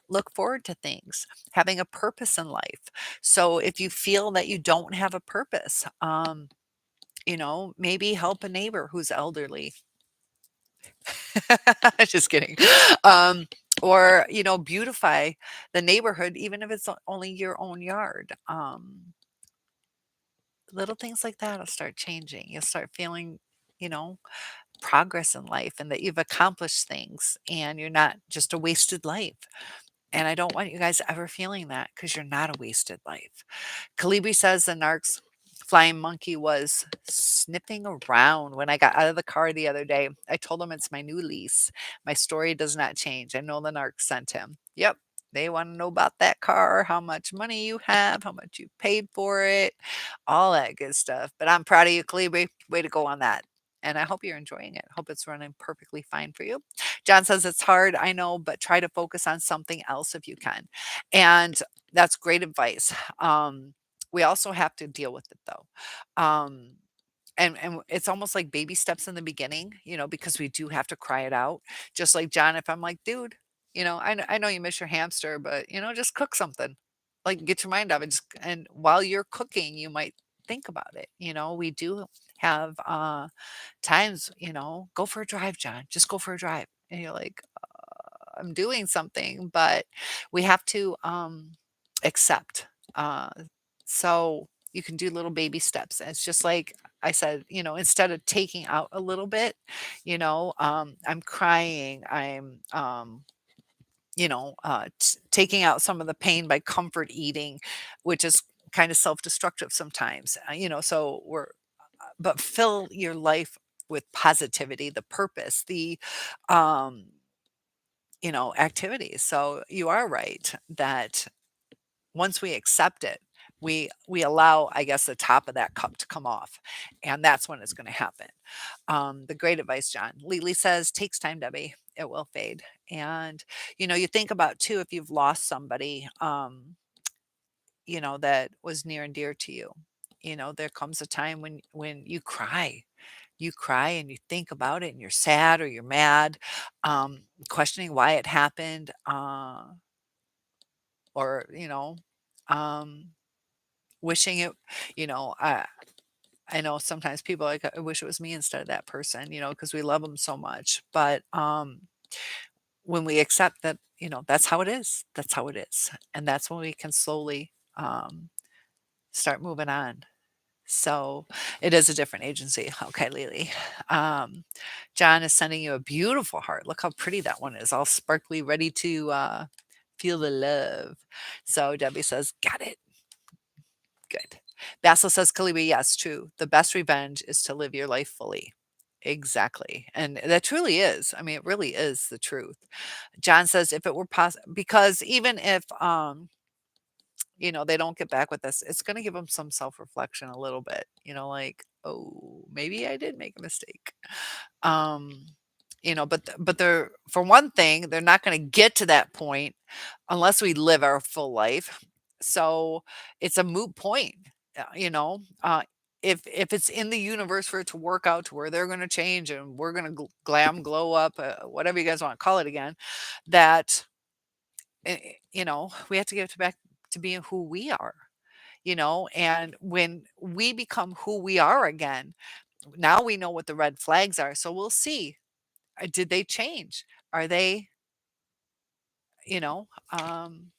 look forward to things, having a purpose in life. So if you feel that you don't have a purpose, maybe help a neighbor who's elderly. Just kidding. Um, or, beautify the neighborhood, even if it's only your own yard. Little things like that will start changing. You'll start feeling, you know, progress in life, and that you've accomplished things and you're not just a wasted life. And I don't want you guys ever feeling that, because you're not a wasted life. Kalibi says the narcs Flying monkey was sniffing around when I got out of the car the other day. I told him it's my new lease. My story does not change. I know the narc sent him. Yep. They want to know about that car, how much money you have, how much you paid for it, all that good stuff. But I'm proud of you, Calibri. Way to go on that. And I hope you're enjoying it. Hope it's running perfectly fine for you. John says it's hard, I know, but try to focus on something else if you can. And that's great advice. We also have to deal with it though. And it's almost like baby steps in the beginning, because we do have to cry it out. Just like John, if I'm like, dude, I know you miss your hamster, but just cook something. Like get your mind off it. And while you're cooking, you might think about it. We do have times, go for a drive, John. Just go for a drive. And you're like, I'm doing something, but we have to accept. Uh, so you can do little baby steps. And it's just like I said, instead of taking out a little bit, I'm crying, taking out some of the pain by comfort eating, which is kind of self-destructive sometimes. So but fill your life with positivity, the purpose, the um, activities. So you are right that once we accept it, we allow, I guess, the top of that cup to come off, and that's when it's going to happen. The great advice, John. Lily says, takes time, Debbie. It will fade. And you think about too, if you've lost somebody, that was near and dear to you. There comes a time when you cry and you think about it and you're sad or you're mad, questioning why it happened, or um wishing it, you know I know sometimes people are like, I wish it was me instead of that person, because we love them so much. But when we accept that, that's how it is, that's how it is, and that's when we can slowly start moving on. So it is a different agency. Okay, Lily. Um, John is sending you a beautiful heart. Look how pretty that one is, all sparkly, ready to feel the love. So Debbie says, got it. Good. Basil says, Kalibi, yes, true. The best revenge is to live your life fully. Exactly. And that truly is. I mean, it really is the truth. John says, if it were possible, because even if, they don't get back with us, it's going to give them some self reflection a little bit, like, oh, maybe I did make a mistake. Um, but they're, for one thing, they're not going to get to that point unless we live our full life. So it's a moot point, uh, you know, uh, if it's in the universe for it to work out to where they're going to change and we're going to glam glow up, whatever you guys want to call it again, that we have to get back to being who we are, and when we become who we are again, now we know what the red flags are. So we'll see, did they change? Are they, you know, um,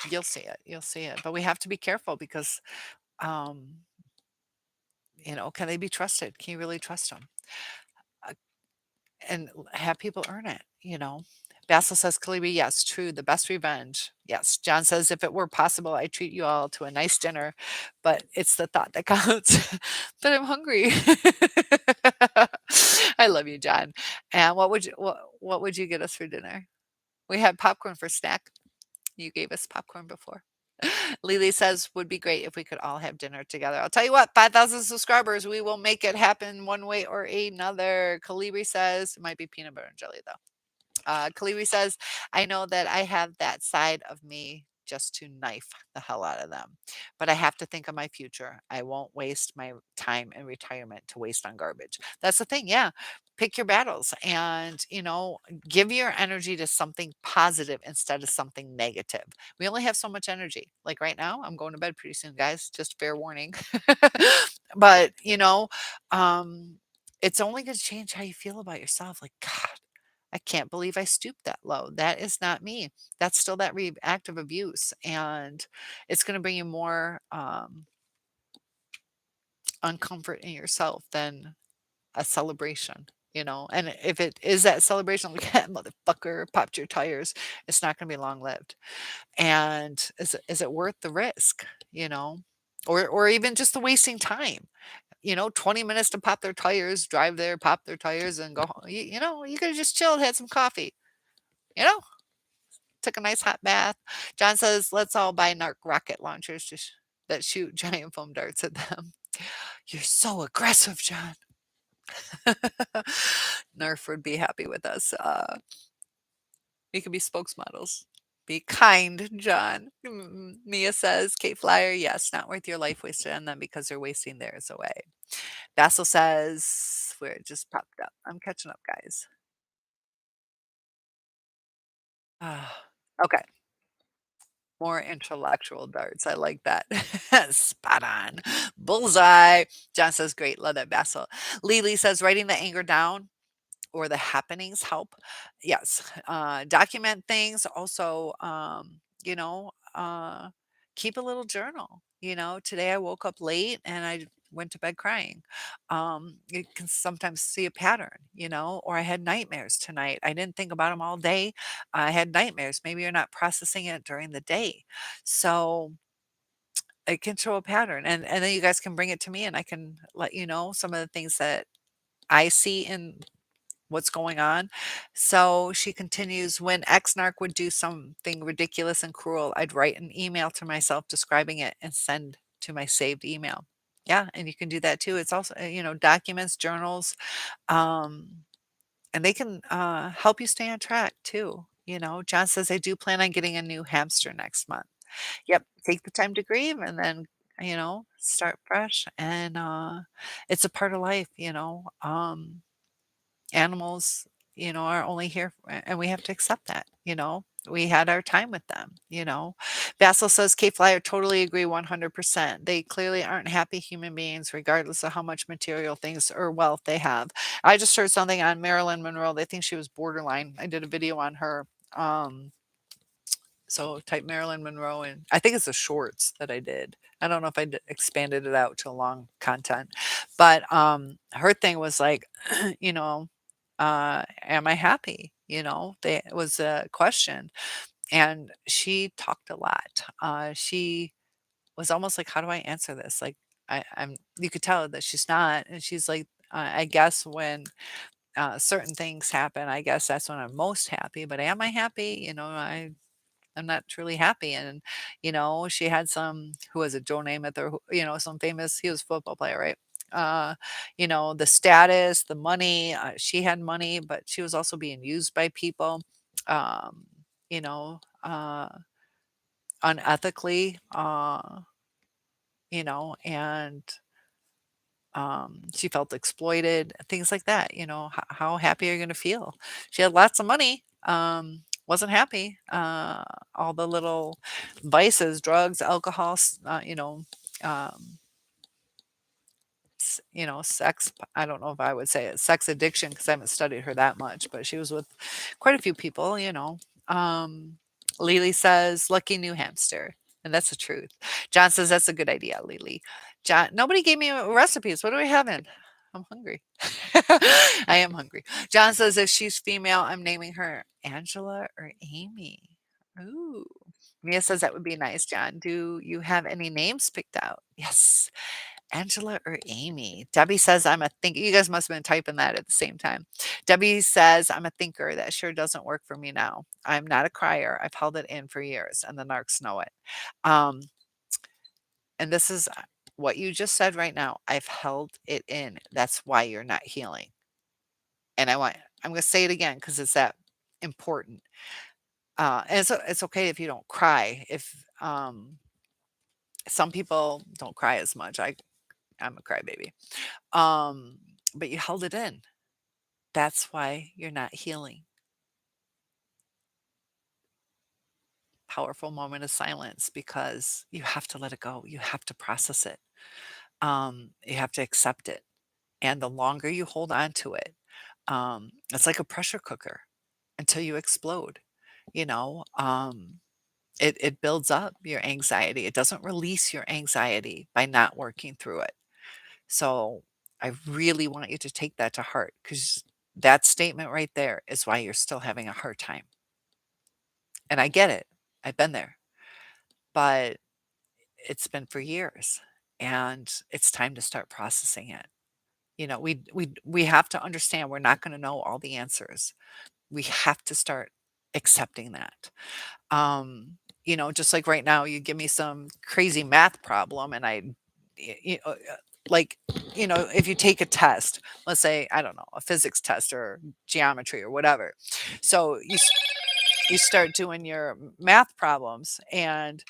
you'll see it, but we have to be careful because, um, can they be trusted? Can you really trust them? Uh, and have people earn it. Basil says, Kalibi, yes, true. The best revenge. Yes. John says, if it were possible, I'd treat you all to a nice dinner, but it's the thought that counts. But I'm hungry. I love you, John. And what would you get us for dinner? We had popcorn for snack. You gave us popcorn before. Lily says, would be great if we could all have dinner together. I'll tell you what, 5,000 subscribers, we will make it happen one way or another. Kalibri says, it might be peanut butter and jelly though. Kaliri says, I know that I have that side of me just to knife the hell out of them. But I have to think of my future. I won't waste my time in retirement to waste on garbage. That's the thing. Yeah. Pick your battles and, give your energy to something positive instead of something negative. We only have so much energy. Like right now, I'm going to bed pretty soon, guys. Just fair warning. But, um, it's only going to change how you feel about yourself. Like, God, I can't believe I stooped that low. That is not me. That's still that reactive abuse. And it's going to bring you more uncomfort in yourself than a celebration, And if it is that celebration, like, "Yeah, motherfucker, popped your tires," it's not going to be long lived. And is it worth the risk, you know? or even just the wasting time. 20 minutes to pop their tires, drive there, pop their tires, and go home. You could have just chilled, had some coffee, you know, took a nice hot bath. John says, let's all buy narc rocket launchers that shoot giant foam darts at them. You're so aggressive, John. Nerf would be happy with us. We could be spokesmodels. Be kind, John. Mia says, Kate Flyer, yes, not worth your life wasted on them because they're wasting theirs away. Basil says, where it just popped up. I'm catching up, guys. Ah, okay. More intellectual darts. I like that. Spot on. Bullseye. John says, great. Love that, Basil. Lily says, writing the anger down or the happenings help. Yes. Document things. Also, keep a little journal. Today I woke up late and I went to bed crying. You can sometimes see a pattern, or I had nightmares tonight. I didn't think about them all day. I had nightmares. Maybe you're not processing it during the day. So it can show a pattern. And then you guys can bring it to me and I can let you know some of the things that I see in what's going on. So she continues, when ex-narc would do something ridiculous and cruel, I'd write an email to myself describing it and send to my saved email. Yeah, and you can do that too. It's also, documents, journals, um, and they can help you stay on track too. John says, I do plan on getting a new hamster next month. Yep, take the time to grieve and then, start fresh. And it's a part of life. Animals, are only here and we have to accept that. We had our time with them. Basil says, K Flyer, totally agree 100%. They clearly aren't happy human beings, regardless of how much material things or wealth they have. I just heard something on Marilyn Monroe. They think she was borderline. I did a video on her. Um, so type Marilyn Monroe and I think it's the shorts that I did. I don't know if expanded it out to long content, but her thing was like, you know, am I happy? It was a question, and she talked a lot. She was almost like, how do I answer this? Like, I'm. You could tell that she's not, and she's like, I guess when certain things happen, I guess that's when I'm most happy. But am I happy? I'm not truly happy. And, she had some, who was it, Joe Namath or, some famous, he was a football player, right? The status, the money, she had money, but she was also being used by people, um, you know, uh, unethically, and she felt exploited, things like that. How happy are you going to feel? She had lots of money, wasn't happy. All the little vices, drugs, alcohol, um, sex. I don't know if I would say it, sex addiction, because I haven't studied her that much, but she was with quite a few people. Lily says, lucky new hamster. And that's the truth. John says, that's a good idea, Lily. John, nobody gave me recipes. What are we having? I'm hungry. I am hungry. John says, if she's female, I'm naming her Angela or Amy. Ooh. Mia says that would be nice, John. Do you have any names picked out? Yes. Angela or Amy? Debbie says, I'm a thinker. You guys must have been typing that at the same time. Debbie says, I'm a thinker. That sure doesn't work for me now. I'm not a crier. I've held it in for years, and the narcs know it. Um, and this is what you just said right now. I've held it in. That's why you're not healing. And I'm going to say it again because it's that important. And it's okay if you don't cry. If some people don't cry as much. I'm a crybaby. Um, but you held it in. That's why you're not healing. Powerful moment of silence because you have to let it go. You have to process it. You have to accept it. And the longer you hold on to it, it's like a pressure cooker until you explode. You know, it builds up your anxiety. It doesn't release your anxiety by not working through it. So I really want you to take that to heart because that statement right there is why you're still having a hard time. And I get it. I've been there, but it's been for years. and it's time to start processing it. We have to understand we're not going to know all the answers. We have to start accepting that. Just like right now, you give me some crazy math problem, and like, if you take a test, let's say, I don't know, a physics test or geometry or whatever. So you start doing your math problems, and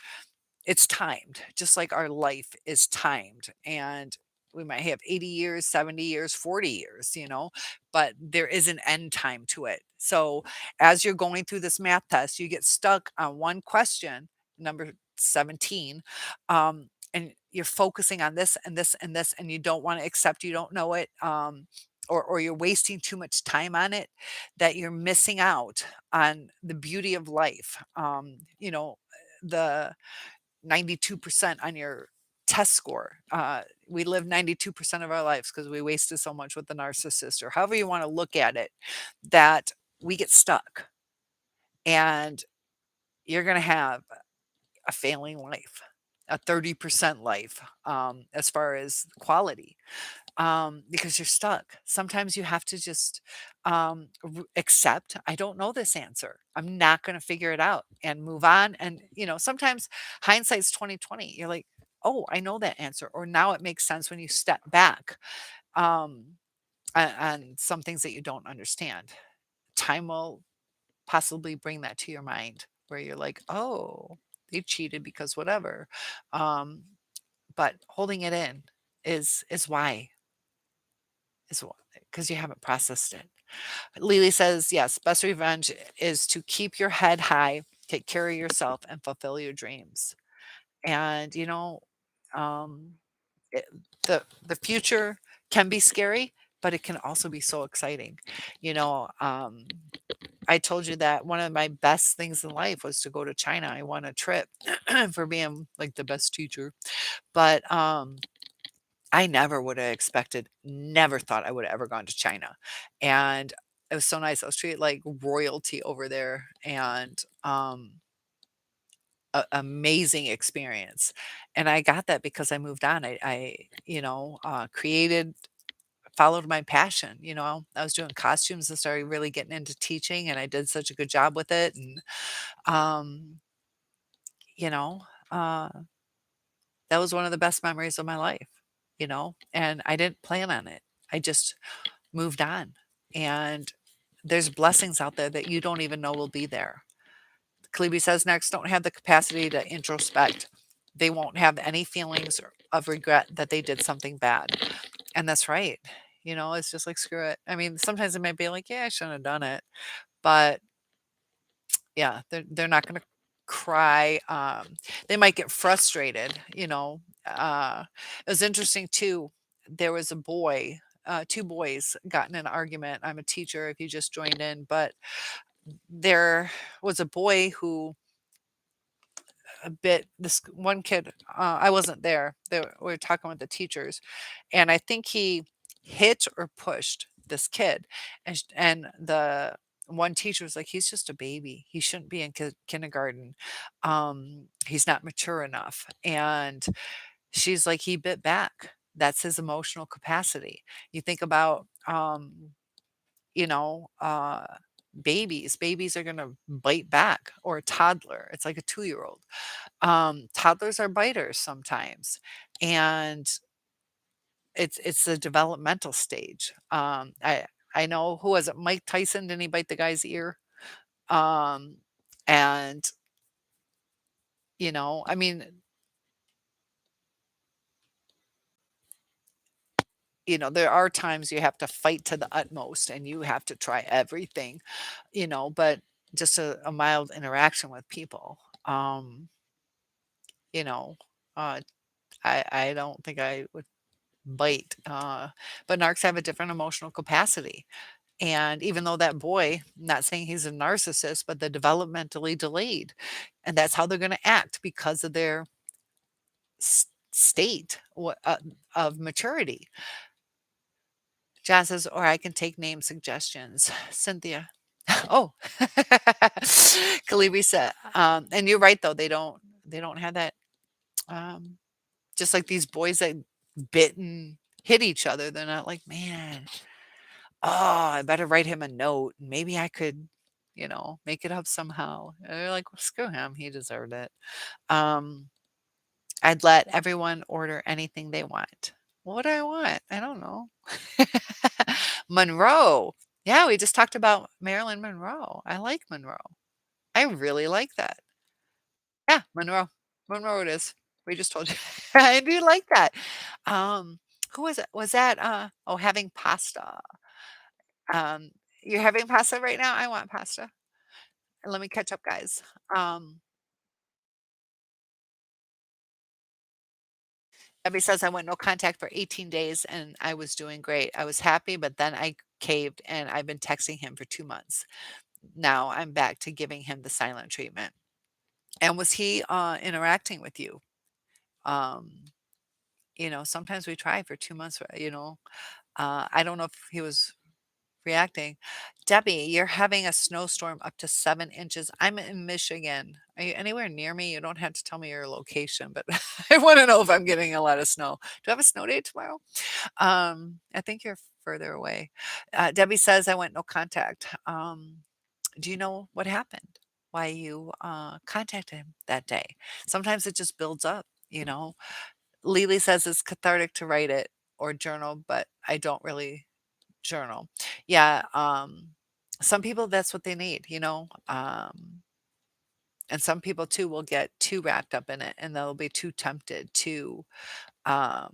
it's timed, just like our life is timed. And we might have 80 years, 70 years, 40 years, but there is an end time to it. So as you're going through this math test, you get stuck on one question, number 17, and you're focusing on this and this and this, and you don't want to accept you don't know it. Or you're wasting too much time on it, that you're missing out on the beauty of life. The 92% on your test score. We live 92% of our lives because we wasted so much with the narcissist, or however you want to look at it, that we get stuck, and you're going to have a failing life, a 30% life, as far as quality, because you're stuck. Sometimes you have to just accept, I don't know this answer. I'm not going to figure it out, and move on. And sometimes hindsight's 2020. You're like, oh, I know that answer, or now it makes sense when you step back, um, on some things that you don't understand. Time will possibly bring that to your mind, where you're like, oh, they cheated because whatever. Um, but holding it in is why is because you haven't processed it. Lily says, yes, best revenge is to keep your head high, take care of yourself, and fulfill your dreams. And, um, it, the future can be scary, but it can also be so exciting. You know, um, I told you that one of my best things in life was to go to China. I won a trip for being like the best teacher. But I never would have expected, never thought I would have ever gone to China. And it was so nice. I was treated like royalty over there, and amazing experience. And I got that because I moved on. Created, followed my passion. I was doing costumes and started really getting into teaching, and I did such a good job with it. And, um, you know, uh, that was one of the best memories of my life, and I didn't plan on it. I just moved on. And there's blessings out there that you don't even know will be there. Kalibi says next, don't have the capacity to introspect. They won't have any feelings of regret that they did something bad. And that's right. It's just like, screw it. I mean, sometimes it might be like, yeah, I shouldn't have done it. But yeah, they're not going to cry. They might get frustrated. It was interesting too. There was a boy, two boys got in an argument. I'm a teacher if you just joined in, but there was a boy who a bit this one kid, I wasn't there. We were talking with the teachers, and I think he hit or pushed this kid, and the one teacher was like, he's just a baby, he shouldn't be in kindergarten, he's not mature enough. And she's like, he bit back. That's his emotional capacity. You think about, you know uh babies are going to bite back, or a toddler, it's like a 2-year old. Toddlers are biters sometimes, and it's a developmental stage. I know, who was it? Mike Tyson, didn't he bite the guy's ear? Um, and I mean, there are times you have to fight to the utmost, and you have to try everything, but just a mild interaction with people. Um, you know, uh, I don't think I would bite. But narcs have a different emotional capacity. And even though that boy, not saying he's a narcissist, but they're developmentally delayed. And that's how they're going to act because of their state of maturity. John says, or I can take name suggestions. Cynthia. Oh, Kalibi said, and you're right though. They don't have that. Um, Just like these boys that bit and hit each other, they're not like, "Man, oh, I better write him a note. Maybe I could, make it up somehow." And they're like, "Well, screw him. He deserved it." Um, I'd let everyone order anything they want. What do I want? I don't know. Monroe. Yeah, we just talked about Marilyn Monroe. I like Monroe. I really like that. Yeah, Monroe. Monroe it is. We just told you. I do like that. Um, who was it? Was that, having pasta. Um, you're having pasta right now? I want pasta. Let me catch up, guys. Um, Debbie says, I went no contact for 18 days and I was doing great. I was happy, but then I caved and I've been texting him for 2 months. Now I'm back to giving him the silent treatment. And was he interacting with you? Um, sometimes we try for 2 months, I don't know if he was reacting. Debbie, you're having a snowstorm up to 7 inches. I'm in Michigan. Are you anywhere near me? You don't have to tell me your location, but I want to know if I'm getting a lot of snow. Do I have a snow day tomorrow? I think you're further away. Debbie says I went no contact. Do you know what happened? Why you contacted him that day? Sometimes it just builds up. Lily says it's cathartic to write it or journal, but I don't really journal. Yeah, some people that's what they need. And some people too will get too wrapped up in it and they'll be too tempted to um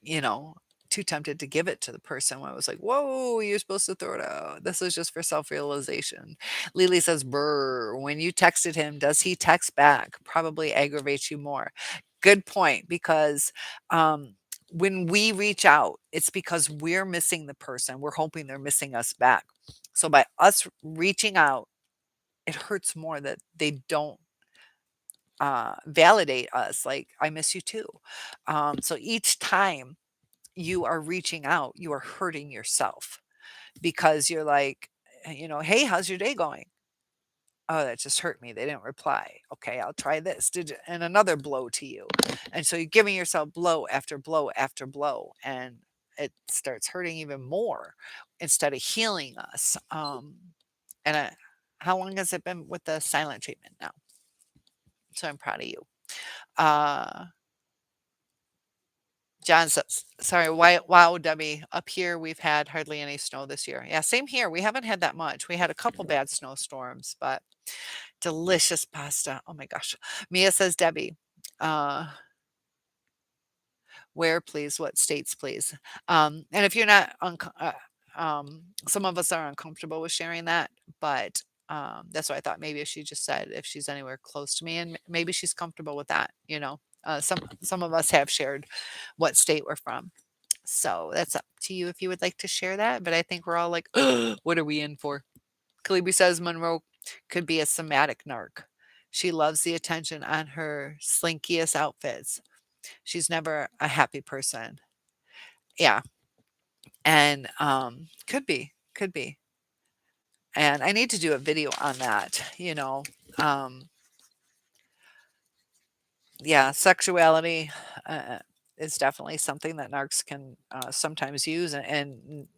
you know, too tempted to give it to the person when I was like, "Whoa, you're supposed to throw it out. This is just for self-realization." Lily says, "Brr, when you texted him, does he text back? Probably aggravates you more." Good point, because when we reach out, it's because we're missing the person. We're hoping they're missing us back. So by us reaching out, it hurts more that they don't validate us like, "I miss you too." So each time you are reaching out, you are hurting yourself because you're like, "Hey, how's your day going?" "Oh, that just hurt me. They didn't reply. Okay, I'll try this." And another blow to you. And so you're giving yourself blow after blow after blow, and it starts hurting even more instead of healing us. And how long has it been with the silent treatment now? So I'm proud of you. Uh, John says, sorry, why, wow, Debbie, up here we've had hardly any snow this year. Yeah, same here. We haven't had that much. We had a couple bad snowstorms, but delicious pasta. Oh my gosh. Mia says, Debbie, uh, where please? What states please? And if you're not, some of us are uncomfortable with sharing that, but that's why I thought maybe if she just said if she's anywhere close to me, and maybe she's comfortable with that. Some of us have shared what state we're from. So that's up to you if you would like to share that. But I think we're all like, what are we in for? Kalibi says Monroe could be a somatic narc. She loves the attention on her slinkiest outfits. She's never a happy person. Yeah. And could be, could be. And I need to do a video on that. Um, yeah, sexuality is definitely something that narcs can sometimes use and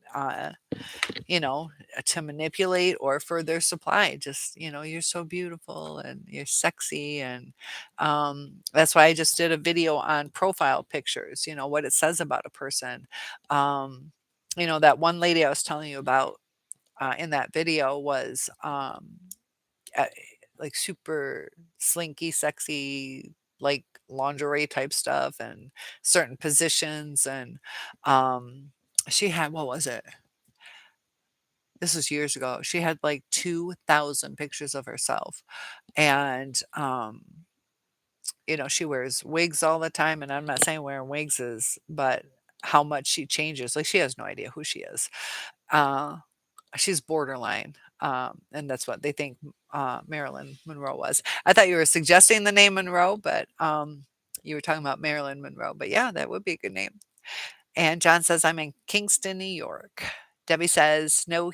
you know, to manipulate or for their supply. Just, you're so beautiful and you're sexy. And that's why I just did a video on profile pictures, what it says about a person. Um, that one lady I was telling you about in that video was uh, like super slinky, sexy, like lingerie type stuff and certain positions. And she had, what was it? This was years ago. She had like 2,000 pictures of herself. And, she wears wigs all the time. And I'm not saying wearing wigs is, but how much she changes. Like she has no idea who she is. Uh, she's borderline. And that's what they think Marilyn Monroe was. I thought you were suggesting the name Monroe, but you were talking about Marilyn Monroe. But yeah, that would be a good name. And John says, I'm in Kingston, New York. Debbie says, no.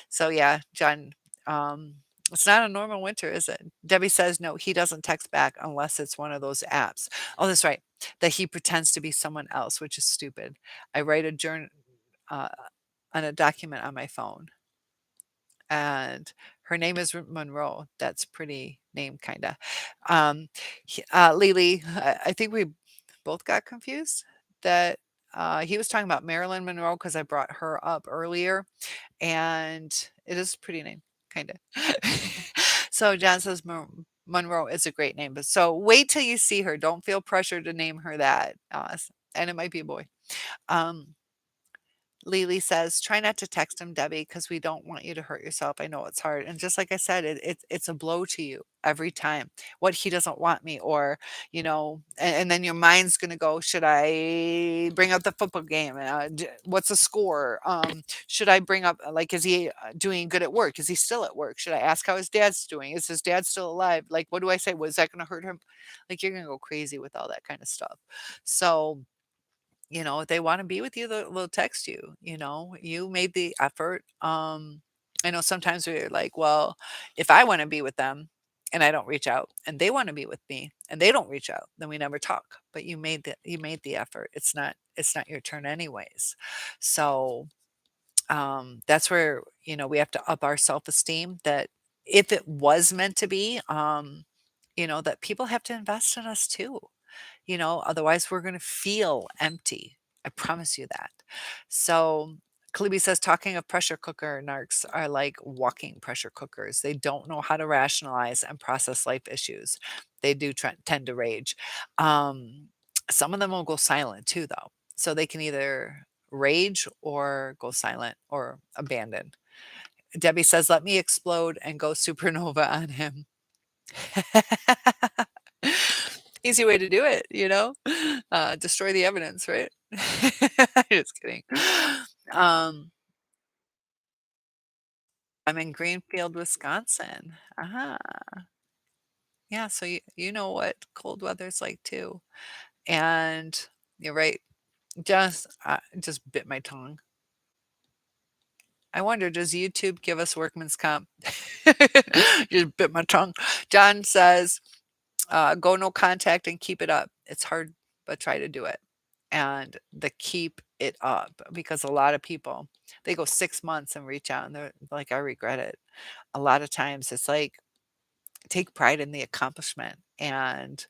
So yeah, John, um, It's not a normal winter, is it? Debbie says, no, he doesn't text back unless it's one of those apps. Oh, that's right. That he pretends to be someone else, which is stupid. I write a journal uh, on a document on my phone, and her name is Monroe. That's pretty name, kind of. Lily, I think we both got confused that he was talking about Marilyn Monroe because I brought her up earlier, and it is a pretty name, kinda. So John says Monroe is a great name, but so wait till you see her. Don't feel pressure to name her that, and it might be a boy. Um, Lily says, "Try not to text him, Debbie, because we don't want you to hurt yourself. I know it's hard." And just like I said, it's a blow to you every time. What he doesn't want me, or and then your mind's gonna go, "Should I bring up the football game? What's the score? Should I bring up like, is he doing good at work? Is he still at work? Should I ask how his dad's doing? Is his dad still alive? Like, what do I say? Was that gonna hurt him? Like, you're gonna go crazy with all that kind of stuff. So if they wanna be with you, they'll text you, you made the effort. I know sometimes we're like, "Well, if I wanna be with them and I don't reach out, and they wanna be with me and they don't reach out, then we never talk." But you made the effort. It's not your turn anyways. So, that's where, we have to up our self-esteem that if it was meant to be, that people have to invest in us too. Otherwise we're going to feel empty. I promise you that. So, Kalibi says, talking of pressure cooker narcs are like walking pressure cookers. They don't know how to rationalize and process life issues. They do tend to rage. Um, some of them will go silent too, though. So they can either rage or go silent or abandon. Debbie says, let me explode and go supernova on him. Easy way to do it, destroy the evidence, right? Just kidding. Um, I'm in Greenfield, Wisconsin. Uh-huh. Yeah, so you know what cold weather's like too. And you're right. Just bit my tongue. I wonder, does YouTube give us workman's comp? Just bit my tongue. John says, go no contact and keep it up. It's hard, but try to do it. And the keep it up, because a lot of people, they go 6 months and reach out and they're like, I regret it. A lot of times it's like, take pride in the accomplishment and,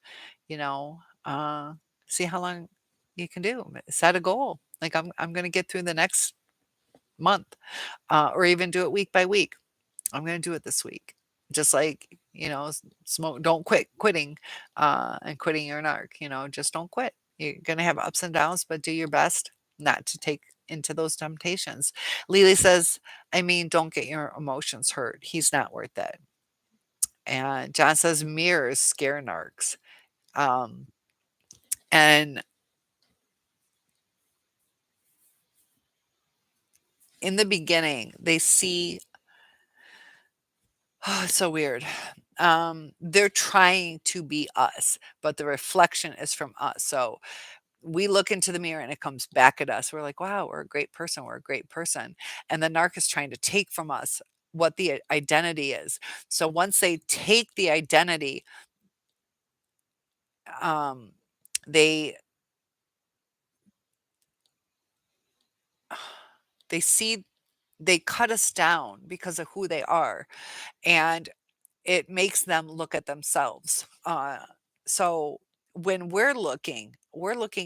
you know, uh, see how long you can do. Set a goal. Like, I'm going to get through the next month, or even do it week by week. I'm gonna do it this week. Just like, smoke, don't quitting, and quitting your narc, just don't quit. You're gonna have ups and downs, but do your best not to take into those temptations. Lily says, I mean, don't get your emotions hurt. He's not worth it. And John says mirrors scare narcs. Um, and in the beginning, they see, oh, it's so weird. They're trying to be us, but the reflection is from us. So we look into the mirror and it comes back at us. We're like, wow, we're a great person. We're a great person. And the narc is trying to take from us what the identity is. So once they take the identity, um, they they see they cut us down because of who they are. And it makes them look at themselves. So when we're looking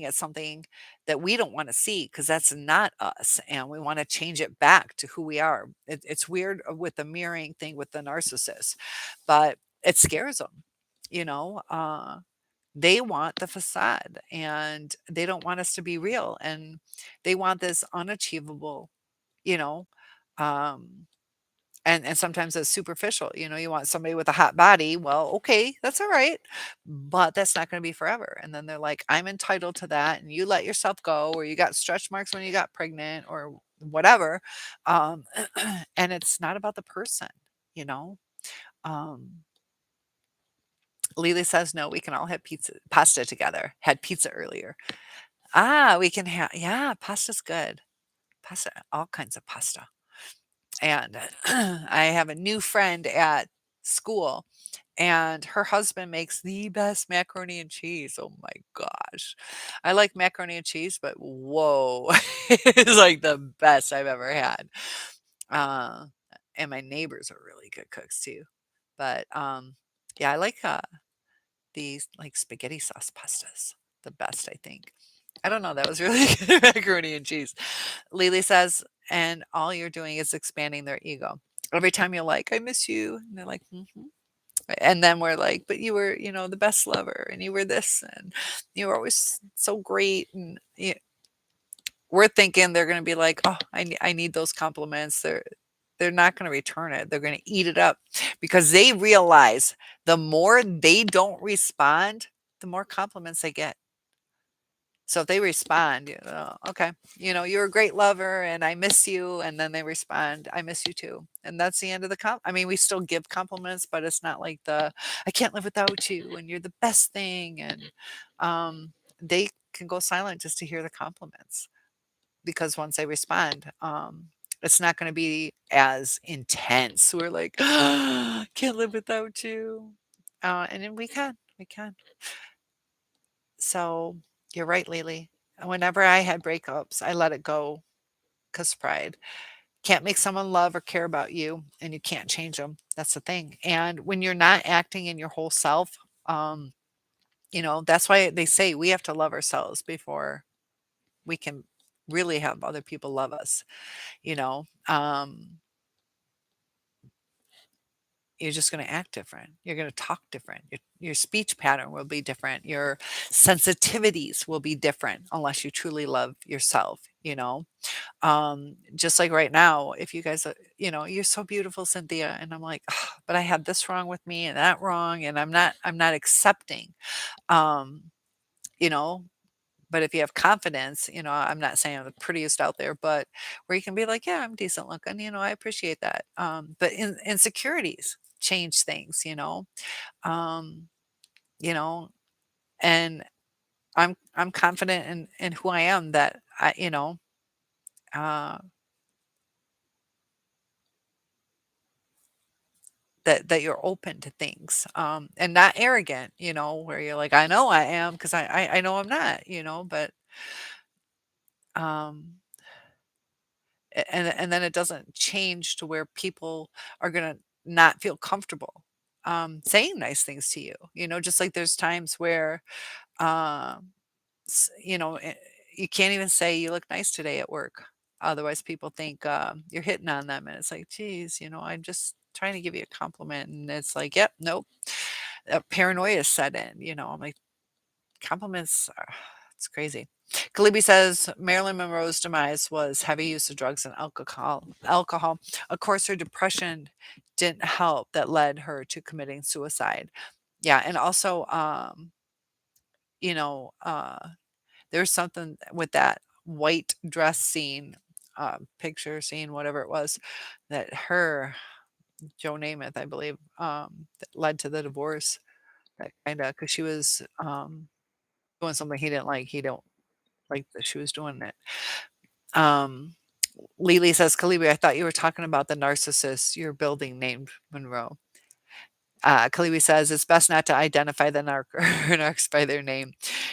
at something that we don't want to see because that's not us, and we want to change it back to who we are. It's weird with the mirroring thing with the narcissist, but it scares them. You know, they want the facade, and they don't want us to be real, and they want this unachievable. You know, um, and sometimes it's superficial. You want somebody with a hot body. Well, okay, that's all right, but that's not going to be forever. And then they're like, I'm entitled to that, and you let yourself go, or you got stretch marks when you got pregnant, or whatever. Um, and it's not about the person, you know. Um, Lily says no. We can all have pasta together. Had pizza earlier. We can have, yeah. Pasta's good. Pasta, all kinds of pasta. And I have a new friend at school, and her husband makes the best macaroni and cheese. Oh my gosh. I like macaroni and cheese, but whoa, it's like the best I've ever had. Uh, and my neighbors are really good cooks too. But yeah, I like these like spaghetti sauce pastas, the best, I think. I don't know. That was really good macaroni and cheese. Lily says, and all you're doing is expanding their ego. Every time you're like, I miss you. And they're like, mm-hmm. And then we're like, but you were, the best lover and you were this and you were always so great. And we're thinking they're going to be like, oh, I need those compliments. They're not going to return it. They're going to eat it up because they realize the more they don't respond, the more compliments they get. So if they respond, okay, you're a great lover and I miss you. And then they respond, I miss you too. And that's the end of the I mean, we still give compliments, but it's not like I can't live without you and you're the best thing. And they can go silent just to hear the compliments because once they respond, it's not going to be as intense. We're like, can't live without you. And then we can. So you're right, Lily. Whenever I had breakups, I let it go because pride. Can't make someone love or care about you, and you can't change them. That's the thing. And when you're not acting in your whole self, um, that's why they say we have to love ourselves before we can really have other people love us. You know, um, you're just going to act different. You're going to talk different. Your speech pattern will be different. Your sensitivities will be different unless you truly love yourself. Just like right now, if you guys, you're so beautiful, Cynthia. And I'm like, "Ugh, but I had this wrong with me and that wrong. And I'm not accepting, um, you know, but if you have confidence, I'm not saying I'm the prettiest out there, but where you can be like, yeah, I'm decent looking, I appreciate that. But insecurities change things, um, you know, and I'm confident in who I am that uh, that you're open to things, and not arrogant, where you're like, I know I am because I know I'm not, but um, and then it doesn't change to where people are gonna not feel comfortable, saying nice things to you, just like there's times where, um, you can't even say you look nice today at work. Otherwise, people think you're hitting on them, and it's like, geez, I'm just trying to give you a compliment, and it's like, yep, nope, paranoia set in. I'm like, compliments, it's crazy. Kalibi says Marilyn Monroe's demise was heavy use of drugs and alcohol. Alcohol, of course, her depression didn't help. That led her to committing suicide. Yeah, and also, you know, uh, there's something with that white dress scene, picture scene, whatever it was, that her Joe Namath, I believe, that led to the divorce. That kinda because she was doing something he didn't like. He don't like that she was doing it. Um, Lily says, Kalibi, I thought you were talking about the narcissist you're building named Monroe. Kalibi says, it's best not to identify the narcs by their name.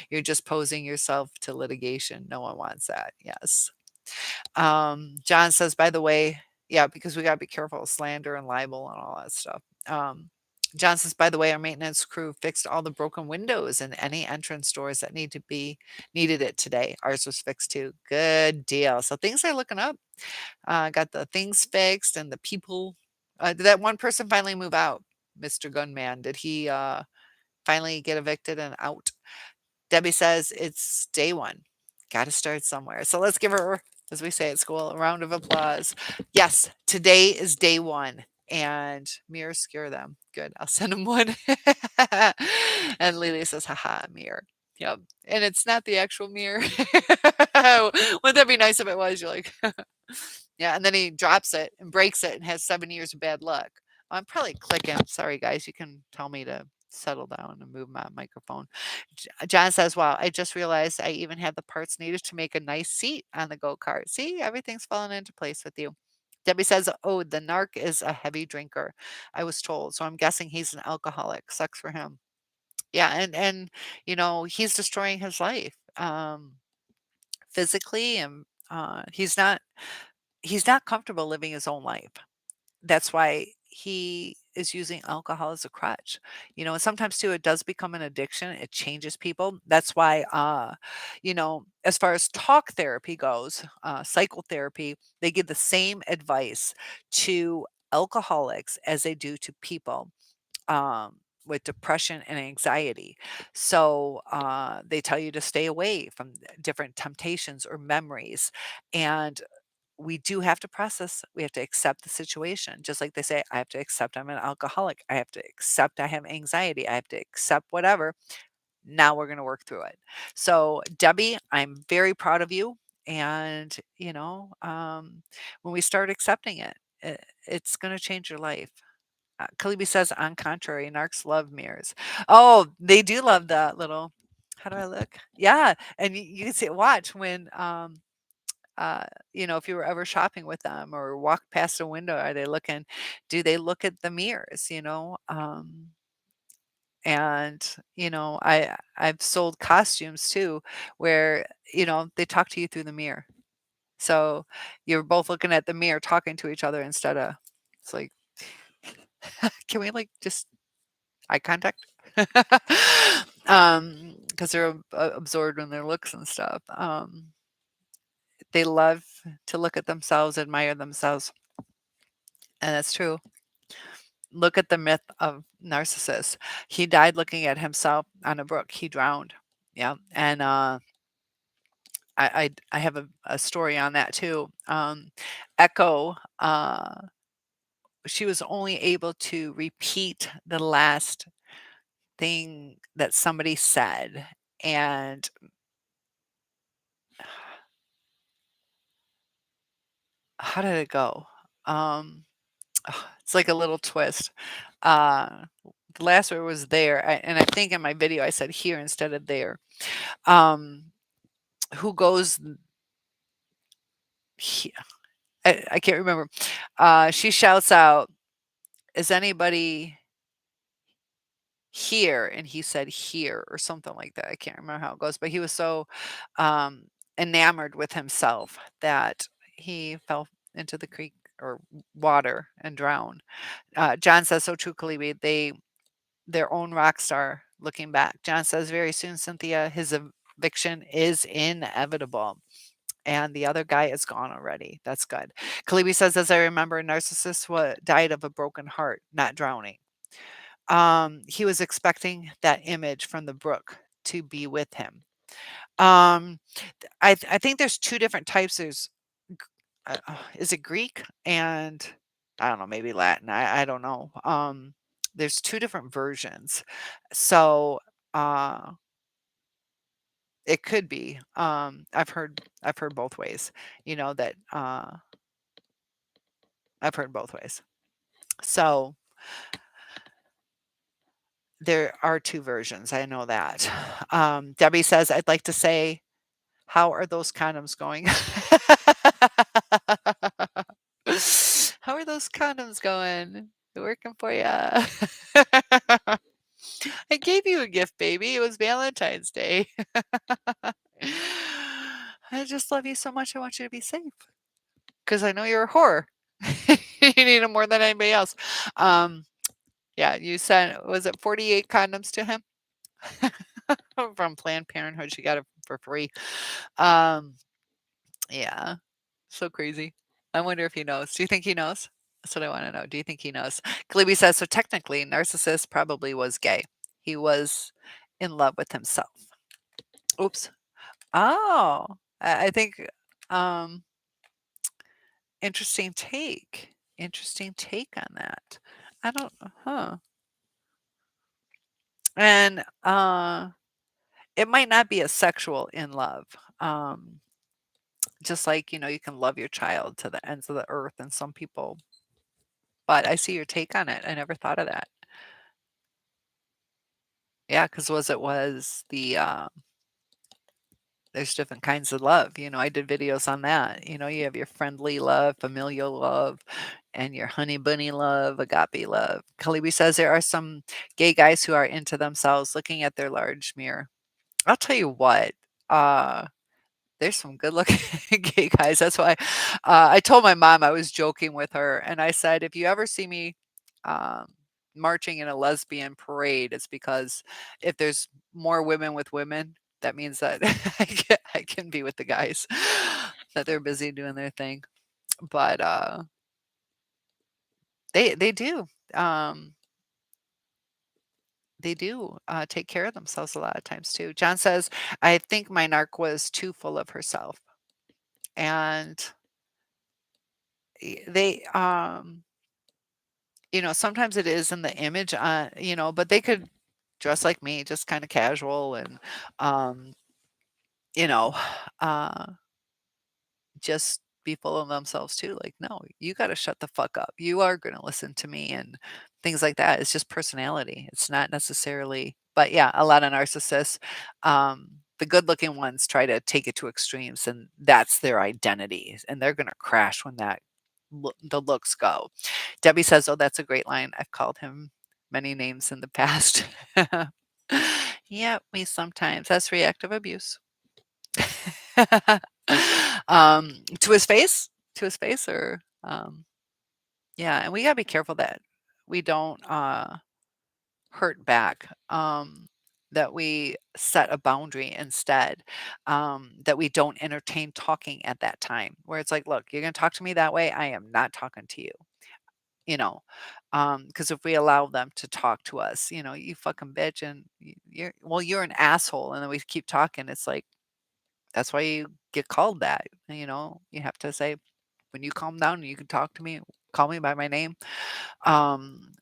You're just posing yourself to litigation. No one wants that. Yes. John says, by the way, yeah, because we got to be careful of slander and libel and all that stuff. John says, by the way, our maintenance crew fixed all the broken windows and any entrance doors that needed it today. Ours was fixed too. Good deal. So things are looking up. Got the things fixed and the people. Did that one person finally move out, Mr. Gunman? Did he finally get evicted and out? Debbie says it's day one. Got to start somewhere. So let's give her, as we say at school, a round of applause. Yes, today is day one. And mirrors scare them. Good. I'll send them one. And Lily says, haha, mirror. Yep. And it's not the actual mirror. Wouldn't that be nice if it was? You're like, yeah. And then he drops it and breaks it and has 7 years of bad luck. I'm probably clicking. Sorry, guys. You can tell me to settle down and move my microphone. John says, wow, I just realized I even had the parts needed to make a nice seat on the go kart. See, everything's falling into place with you. Debbie says, "Oh, the narc is a heavy drinker, I was told, so I'm guessing he's an alcoholic. Sucks for him." Yeah, and he's destroying his life, physically, and he's not comfortable living his own life. That's why he is using alcohol as a crutch. And sometimes too, it does become an addiction. It changes people. That's why, as far as talk therapy goes, psychotherapy, they give the same advice to alcoholics as they do to people with depression and anxiety. So they tell you to stay away from different temptations or memories. And we do have to process, we have to accept the situation. Just like they say, I have to accept I'm an alcoholic. I have to accept I have anxiety. I have to accept whatever. Now we're going to work through it. So, Debbie, I'm very proud of you. And, when we start accepting it's going to change your life. Kalibi says, on contrary, narcs love mirrors. Oh, they do love the little, how do I look? Yeah. And you can see, watch when, uh, if you were ever shopping with them or walk past a window, do they look at the mirrors, and, I've sold costumes too, where, they talk to you through the mirror. So you're both looking at the mirror, talking to each other instead of, it's like, can we like just eye contact? Because they're absorbed in their looks and stuff. They love to look at themselves, admire themselves. And that's true. Look at the myth of Narcissus. He died looking at himself on a brook. He drowned. Yeah. And I have a story on that too. Echo, she was only able to repeat the last thing that somebody said. And how did it go? Um, it's like a little twist. The last word was there, and I think in my video I said here instead of there. Um, who goes? He, I can't remember. She shouts out, "Is anybody here?" And he said here or something like that. I can't remember how it goes, but he was so enamored with himself that he fell into the creek or water and drowned. John says, so true, Kalibi. Their own rock star looking back. John says, very soon, Cynthia, his eviction is inevitable. And the other guy is gone already. That's good. Kalibi says, as I remember, Narcissus died of a broken heart, not drowning. He was expecting that image from the brook to be with him. Um, I think there's two different types. Is it Greek and I don't know, maybe Latin. I don't know. There's two different versions. So it could be. I've heard both ways, that I've heard both ways. So there are two versions. I know that. Debbie says, I'd like to say, how are those condoms going? How are those condoms going? They're working for you. I gave you a gift, baby. It was Valentine's Day. I just love you so much. I want you to be safe because I know you're a whore. You need them more than anybody else. Yeah, you sent, was it 48 condoms to him from Planned Parenthood? She got it for free. Yeah, so crazy. I wonder if he knows. Do you think he knows? That's what I want to know. Do you think he knows? Kalibi says, so technically, Narcissus probably was gay. He was in love with himself. Oops. Oh, I think, um, interesting take. Interesting take on that. I don't, huh. And it might not be a sexual in love. Just like, you can love your child to the ends of the earth, and some people, but I see your take on it. I never thought of that. Yeah, because was the there's different kinds of love. I did videos on that. You have your friendly love, familial love, and your honey bunny love, agape love. Kalibi says there are some gay guys who are into themselves looking at their large mirror. I'll tell you what, uh, there's some good looking gay guys. That's why I told my mom, I was joking with her, and I said, if you ever see me um, marching in a lesbian parade, it's because if there's more women with women, that means that I can be with the guys, that they're busy doing their thing. But they do. Um, they do take care of themselves a lot of times too. John says, I think my narc was too full of herself. And they sometimes it is in the image, but they could dress like me, just kind of casual and um you know uh just be full of themselves too. Like, no, you got to shut the fuck up, you are going to listen to me, and things like that. It's just personality, it's not necessarily. But yeah, a lot of narcissists, the good looking ones, try to take it to extremes, and that's their identity, and they're going to crash when the looks go. Debbie says, oh, that's a great line. I've called him many names in the past. Yeah, me sometimes. That's reactive abuse. To his face? To his face, or yeah, and we gotta be careful that we don't hurt back. That we set a boundary instead. That we don't entertain talking at that time. Where it's like, look, you're gonna talk to me that way. I am not talking to you. You know, because if we allow them to talk to us, you fucking bitch, and you're an asshole, and then we keep talking. It's like, that's why you get called that. You have to say, when you calm down, you can talk to me, call me by my name. Um,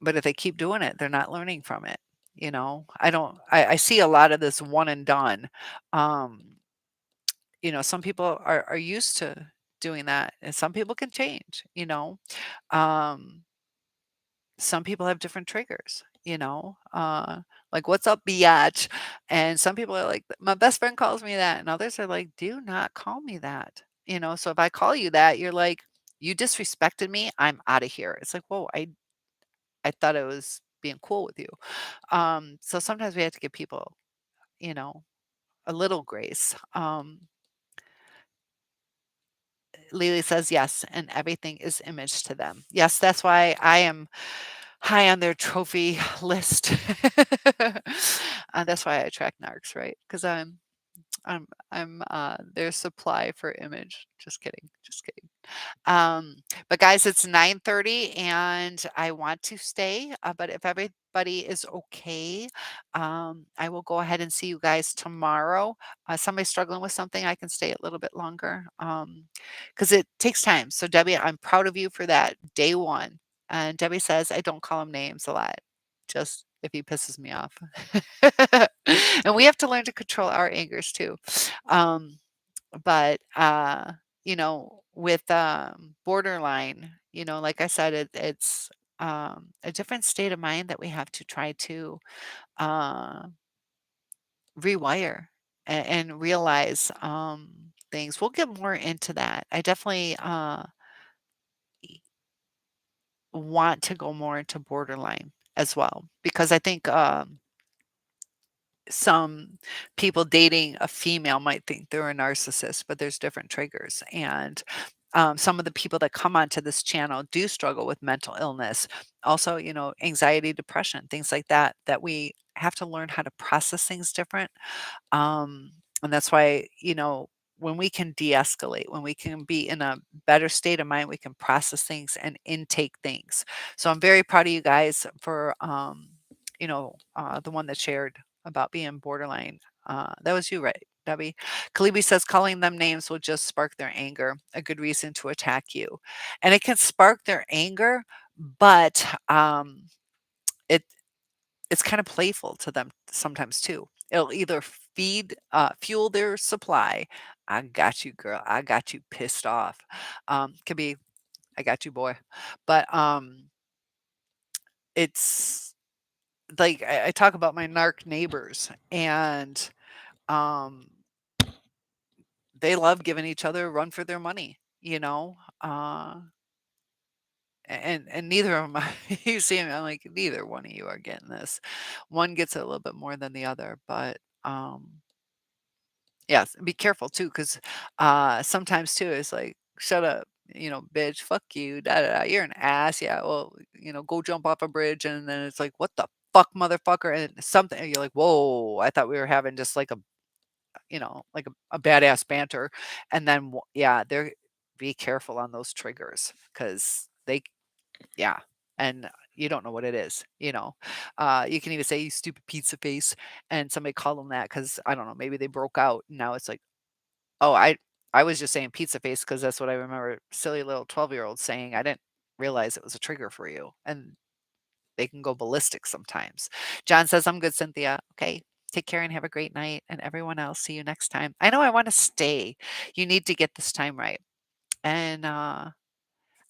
but if they keep doing it, they're not learning from it. I don't. I see a lot of this one and done. Um, some people are used to doing that, and some people can change. Um, some people have different triggers, like, what's up, biatch? And some people are like, my best friend calls me that. And others are like, do not call me that. So if I call you that, you're like, you disrespected me. I'm out of here. It's like, whoa, I thought I was being cool with you. So sometimes we have to give people, you know, a little grace. Lily says yes, and everything is image to them. Yes, that's why I am high on their trophy list. That's why I attract narcs, right? Because I'm their supply for image. Just kidding, just kidding. But guys, it's 9:30, and I want to stay. But if everybody is okay, I will go ahead and see you guys tomorrow. Somebody's struggling with something, I can stay a little bit longer, because it takes time. So Debbie, I'm proud of you for that day one. And Debbie says I don't call him names a lot, just if he pisses me off. And we have to learn to control our angers too. Um, but with borderline, like I said, it's a different state of mind that we have to try to uh, rewire, and realize things. We'll get more into that. I definitely want to go more into borderline as well, because I think some people dating a female might think they're a narcissist, but there's different triggers. And some of the people that come onto this channel do struggle with mental illness, also, anxiety, depression, things like that, that we have to learn how to process things different. um, and that's why, when we can de-escalate, when we can be in a better state of mind, we can process things and intake things. So I'm very proud of you guys for, the one that shared about being borderline. That was you, right, Debbie? Kalibi says calling them names will just spark their anger, a good reason to attack you. And it can spark their anger, but it it's kind of playful to them sometimes too. It'll either fuel their supply. I got you, girl. I got you pissed off. Could be, I got you, boy. But it's like I talk about my narc neighbors, and um, they love giving each other a run for their money, you know? And neither of 'em you see 'em, I'm like, "Neither one of you are getting this." One gets it a little bit more than the other, but, yes, be careful too, 'cause, sometimes too, it's like, "Shut up, bitch, fuck you, da da da, you're an ass, yeah, well, go jump off a bridge," and then it's like, "What the fuck, motherfucker," and something and you're like, "Whoa, I thought we were having just like like a badass banter," and then yeah, they're be careful on those triggers, 'cause they yeah, and you don't know what it is, you know? You can even say, "You stupid pizza face," and somebody called them that because I don't know, maybe they broke out, and now it's like, "Oh, I was just saying pizza face because that's what I remember silly little 12-year-olds saying, I didn't realize it was a trigger for you," and they can go ballistic sometimes. John says, "I'm good, Cynthia." Okay, take care and have a great night, and everyone else, see you next time. I know I wanna stay. You need to get this time right, and,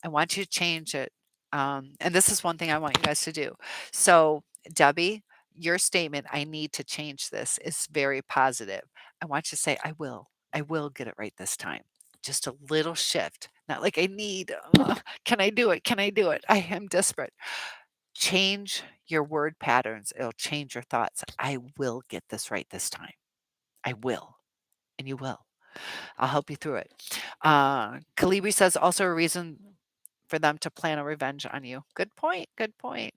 I want you to change it. And this is one thing I want you guys to do. So, Debbie, your statement, I need to change this, is very positive. I want you to say, I will get it right this time. Just a little shift. Not like I need, can I do it? Can I do it? I am desperate. Change your word patterns. It'll change your thoughts. I will get this right this time. I will. And you will. I'll help you through it. Kalibi says also a reason for them to plan a revenge on you. Good point. Good point.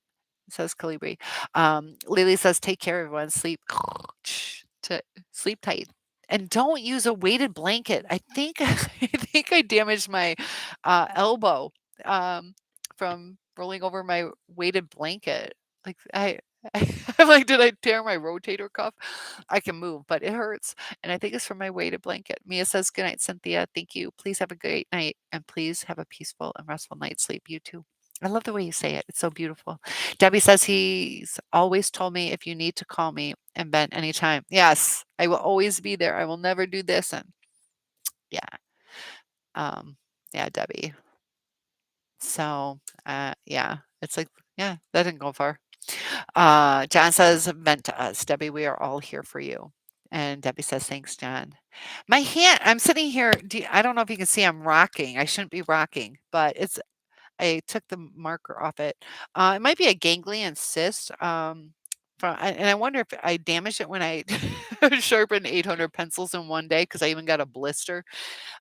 Says Calibri. Lily says, take care, everyone. Sleep to sleep tight. And don't use a weighted blanket. I think I think I damaged my elbow from rolling over my weighted blanket. Like I'm like, did I tear my rotator cuff? I can move, but it hurts. And I think it's from my weighted blanket. Mia says, good night, Cynthia. Thank you. Please have a great night and please have a peaceful and restful night's sleep. You too. I love the way you say it. It's so beautiful. Debbie says he's always told me if you need to call me and vent anytime. Yes, I will always be there. I will never do this. And yeah, um, yeah, Debbie. So yeah, it's like, yeah, that didn't go far. John says, vent to us. Debbie, we are all here for you. And Debbie says, thanks, John. My hand, I'm sitting here. I don't know if you can see I'm rocking. I shouldn't be rocking, but I took the marker off it. It might be a ganglion cyst. And I wonder if I damaged it when I sharpened 800 pencils in one day because I even got a blister.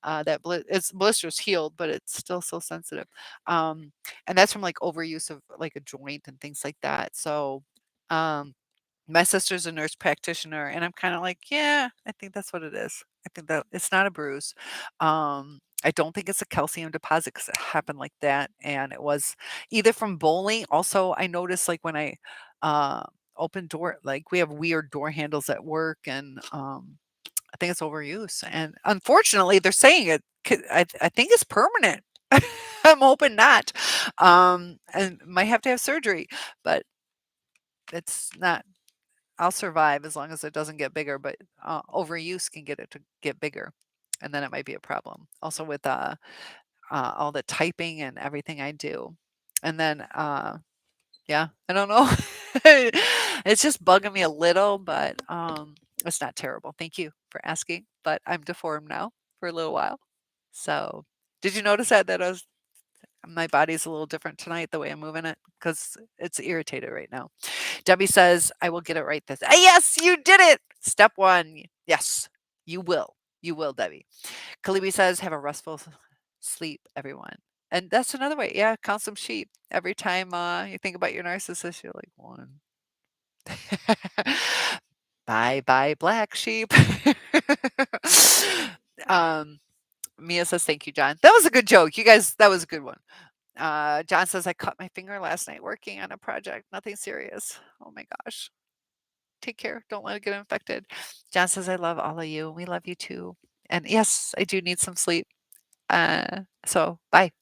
Its blister's healed, but it's still so sensitive. And that's from like overuse of like a joint and things like that. So, um, my sister's a nurse practitioner, and I'm kind of like, yeah, I think that's what it is. I think that it's not a bruise. I don't think it's a calcium deposit because it happened like that, and it was either from bowling. Also, I noticed like when I uh, open door, like we have weird door handles at work, and I think it's overuse. And unfortunately, they're saying it. I think it's permanent. I'm hoping not, and might have to have surgery, but it's not. I'll survive as long as it doesn't get bigger, but overuse can get it to get bigger, and then it might be a problem. Also with all the typing and everything I do, and then yeah, I don't know. It's just bugging me a little, but it's not terrible. Thank you for asking. But I'm deformed now for a little while. So, did you notice that my body's a little different tonight the way I'm moving it because it's irritated right now. Debbie says, I will get it right this. Yes, you did it. Step one. Yes, you will. You will, Debbie. Kalibi says, have a restful sleep, everyone. And that's another way. Yeah, count some sheep. Every time you think about your narcissist, you're like, one. Bye bye, black sheep. um, Mia says, thank you, John. That was a good joke. You guys, that was a good one. John says, I cut my finger last night working on a project. Nothing serious. Oh my gosh. Take care. Don't let it get infected. John says, I love all of you. We love you too. And yes, I do need some sleep. So bye.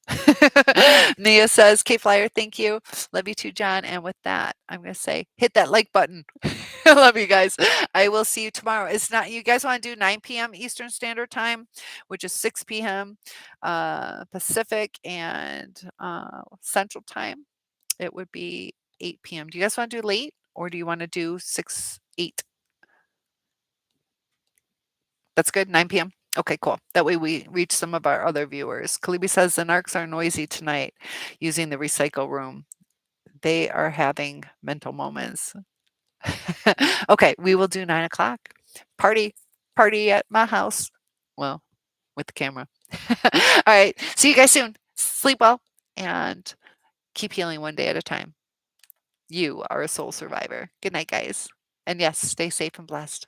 Nia says, K Flyer, thank you. Love you too, John. And with that, I'm going to say, hit that like button. I love you guys. I will see you tomorrow. It's not, you guys want to do 9 p.m. Eastern Standard Time, which is 6 p.m. Pacific and Central Time. It would be 8 p.m. Do you guys want to do late or do you want to do 6, 8? That's good. 9 p.m. Okay, cool. That way we reach some of our other viewers. Kalibi says the narcs are noisy tonight using the recycle room. They are having mental moments. Okay, we will do 9 o'clock. Party, party at my house. Well, with the camera. All right. See you guys soon. Sleep well and keep healing one day at a time. You are a soul survivor. Good night, guys. And yes, stay safe and blessed.